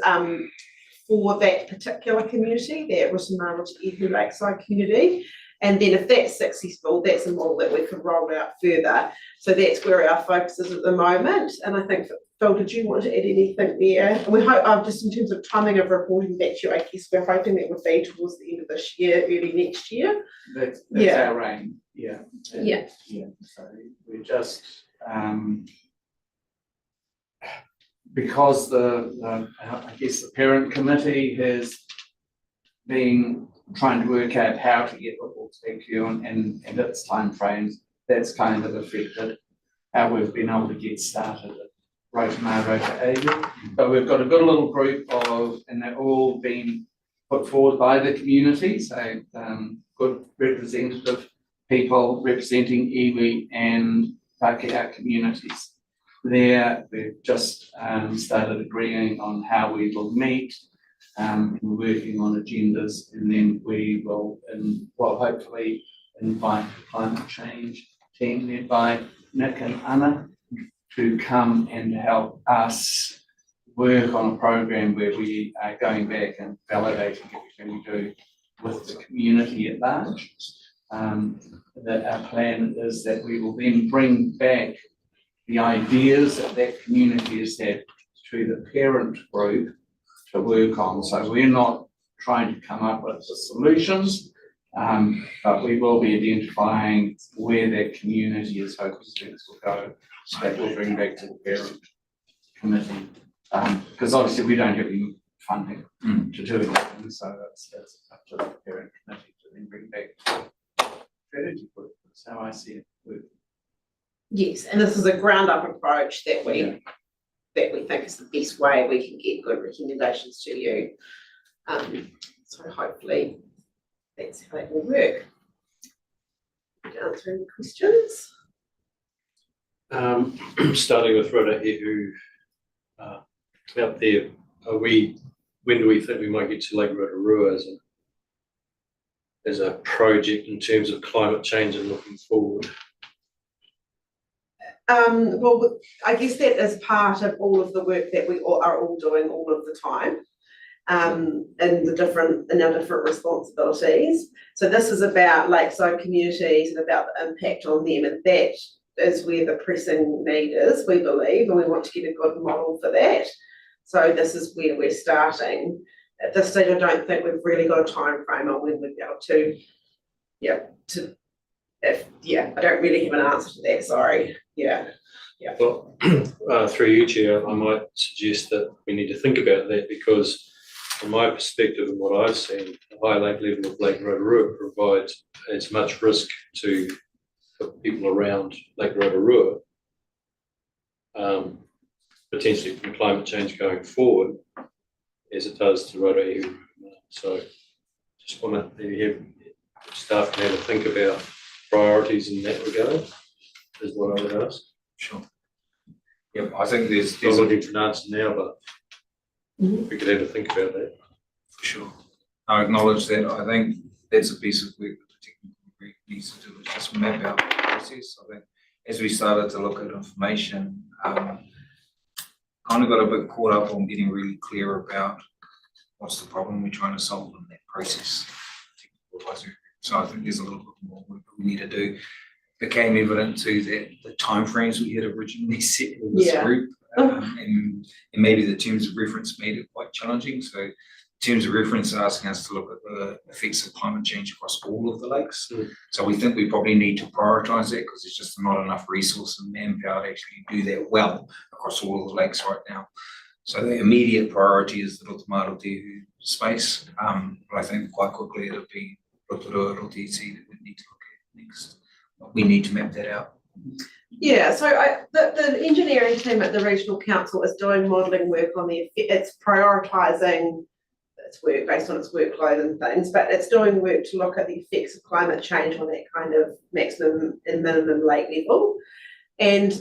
for that particular community, that Rotorua lakeside community. And then if that's successful, that's a model that we could roll out further. So that's where our focus is at the moment. And I think, Phil, did you want to add anything there? And we hope, just in terms of timing of reporting back to you, I guess we're hoping that would be towards the end of this year, early next year. That's Yeah. our aim, yeah. Yeah. So we're just, because I guess the parent committee has been trying to work out how to get reports back to you and its timeframes, that's kind of affected how we've been able to get started at Rotorua. But we've got a good little group and they're all been put forward by the community, so good representative people representing iwi and Pākehā communities. There, we've just started agreeing on how we will meet, we're working on agendas, and then we will, hopefully invite the climate change team led by Nick and Anna to come and help us work on a program where we are going back and validating everything we do with the community at large. That our plan is that we will then bring back the ideas that community has had to the parent group to work on. So we're not trying to come up with the solutions, but we will be identifying where that community is hoping things will go. So that we'll bring back to the parent committee. Because obviously we don't have any funding to do anything, so that's up to the parent committee to then bring back strategy group. That's how I see it work. Yes, and this is a ground up approach that we think is the best way we can get good recommendations to you. So hopefully that's how it will work. to answer any questions. Starting with Rotorua, out there, when do we think we might get to Lake Rotorua as a project in terms of climate change and looking forward? Well, I guess that is part of all of the work that we are all doing all of the time. In our different responsibilities. So this is about lakeside communities and about the impact on them, and that is where the pressing need is, we believe, and we want to get a good model for that. So this is where we're starting. At this stage, I don't think we've really got a time frame on when we'll be able to, I don't really have an answer to that, sorry. Well, through you, Chair, I might suggest that we need to think about that, because from my perspective and what I've seen, the high lake level of Lake Rotorua provides as much risk to the people around Lake Rotorua, potentially from climate change going forward, as it does to Rotorua. So just want to have staff can have a think about priorities in that regard, is what I would ask. Sure. Yep, I think there's not looking for an answer now, but we could have a think about that. For sure. I acknowledge that. I think that's a piece of work that the technical group needs to do, is just map out the process. I think as we started to look at information, kind of got a bit caught up on getting really clear about what's the problem we're trying to solve in that process. So I think there's a little bit more work that we need to do. It became evident too that the timeframes we had originally set with this group, and maybe the terms of reference made it quite challenging. So terms of reference are asking us to look at the effects of climate change across all of the lakes. So we think we probably need to prioritise that, because there's just not enough resource and manpower to actually do that well across all of the lakes right now. So the immediate priority is the Rotorua space, but I think quite quickly it'll be Rotorua, Rotisi that we need to look at next. We need to map that out. Yeah, so the engineering team at the Regional Council is doing modelling work on it's prioritising its work based on its workload and things, but it's doing work to look at the effects of climate change on that kind of maximum and minimum lake level. And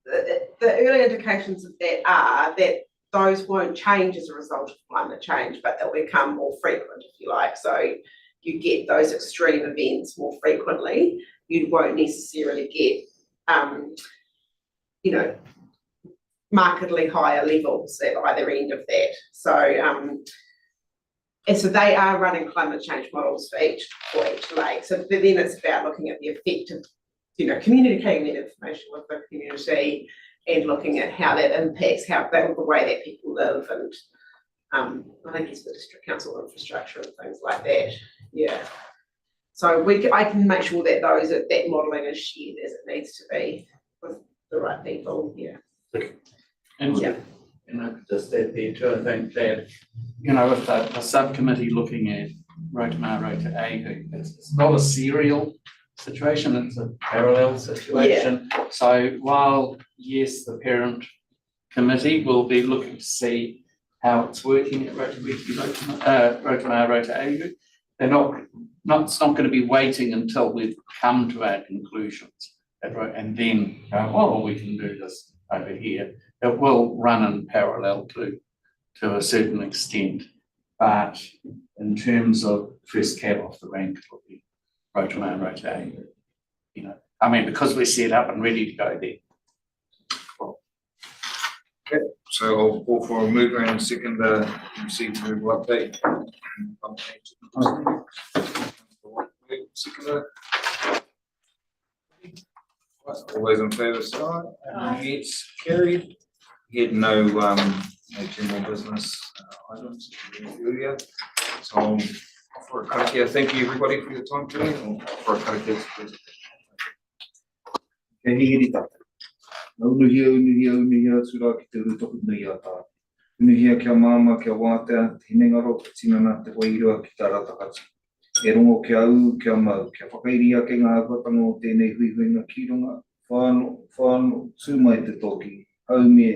the early indications of that are that those won't change as a result of climate change, but they'll become more frequent, if you like. So you get those extreme events more frequently. You won't necessarily get, markedly higher levels at either end of that. So, and so they are running climate change models for each lake. So then it's about looking at the effect of, communicating that information with the community and looking at how that impacts the way that people live, and I think it's the district council infrastructure and things like that. Yeah. So I can make sure that that modelling is shared as it needs to be with the right people. Yeah. And just add there too, I think that, with a subcommittee looking at Rotorua, it's not a serial situation, it's a parallel situation. Yeah. So while, yes, the parent committee will be looking to see how it's working at Rotorua, they're not going to be waiting until we've come to our conclusions and then go, we can do this over here. It will run in parallel to a certain extent, but in terms of first cab off the rank, it will be Rotorua, because we're set up and ready to go there. Okay, so I'll call for a move around second receive removal update. All those in favour say aye. Against, carried. We had no general business items earlier. So I'll offer a karakia. Thank you everybody for your time today. I'll offer a karakia. Unuhia, sura ki te rutoku nui a tā. Unuhia kia māma, kia wātea, te hinengaro, te tinana, te wairua ki tā ratakati. E rongo kia au, kia mau, kia whakairi ake ngā awatango o tēnei huihuinga ki runga, whāno, tūmai te toki, haumea.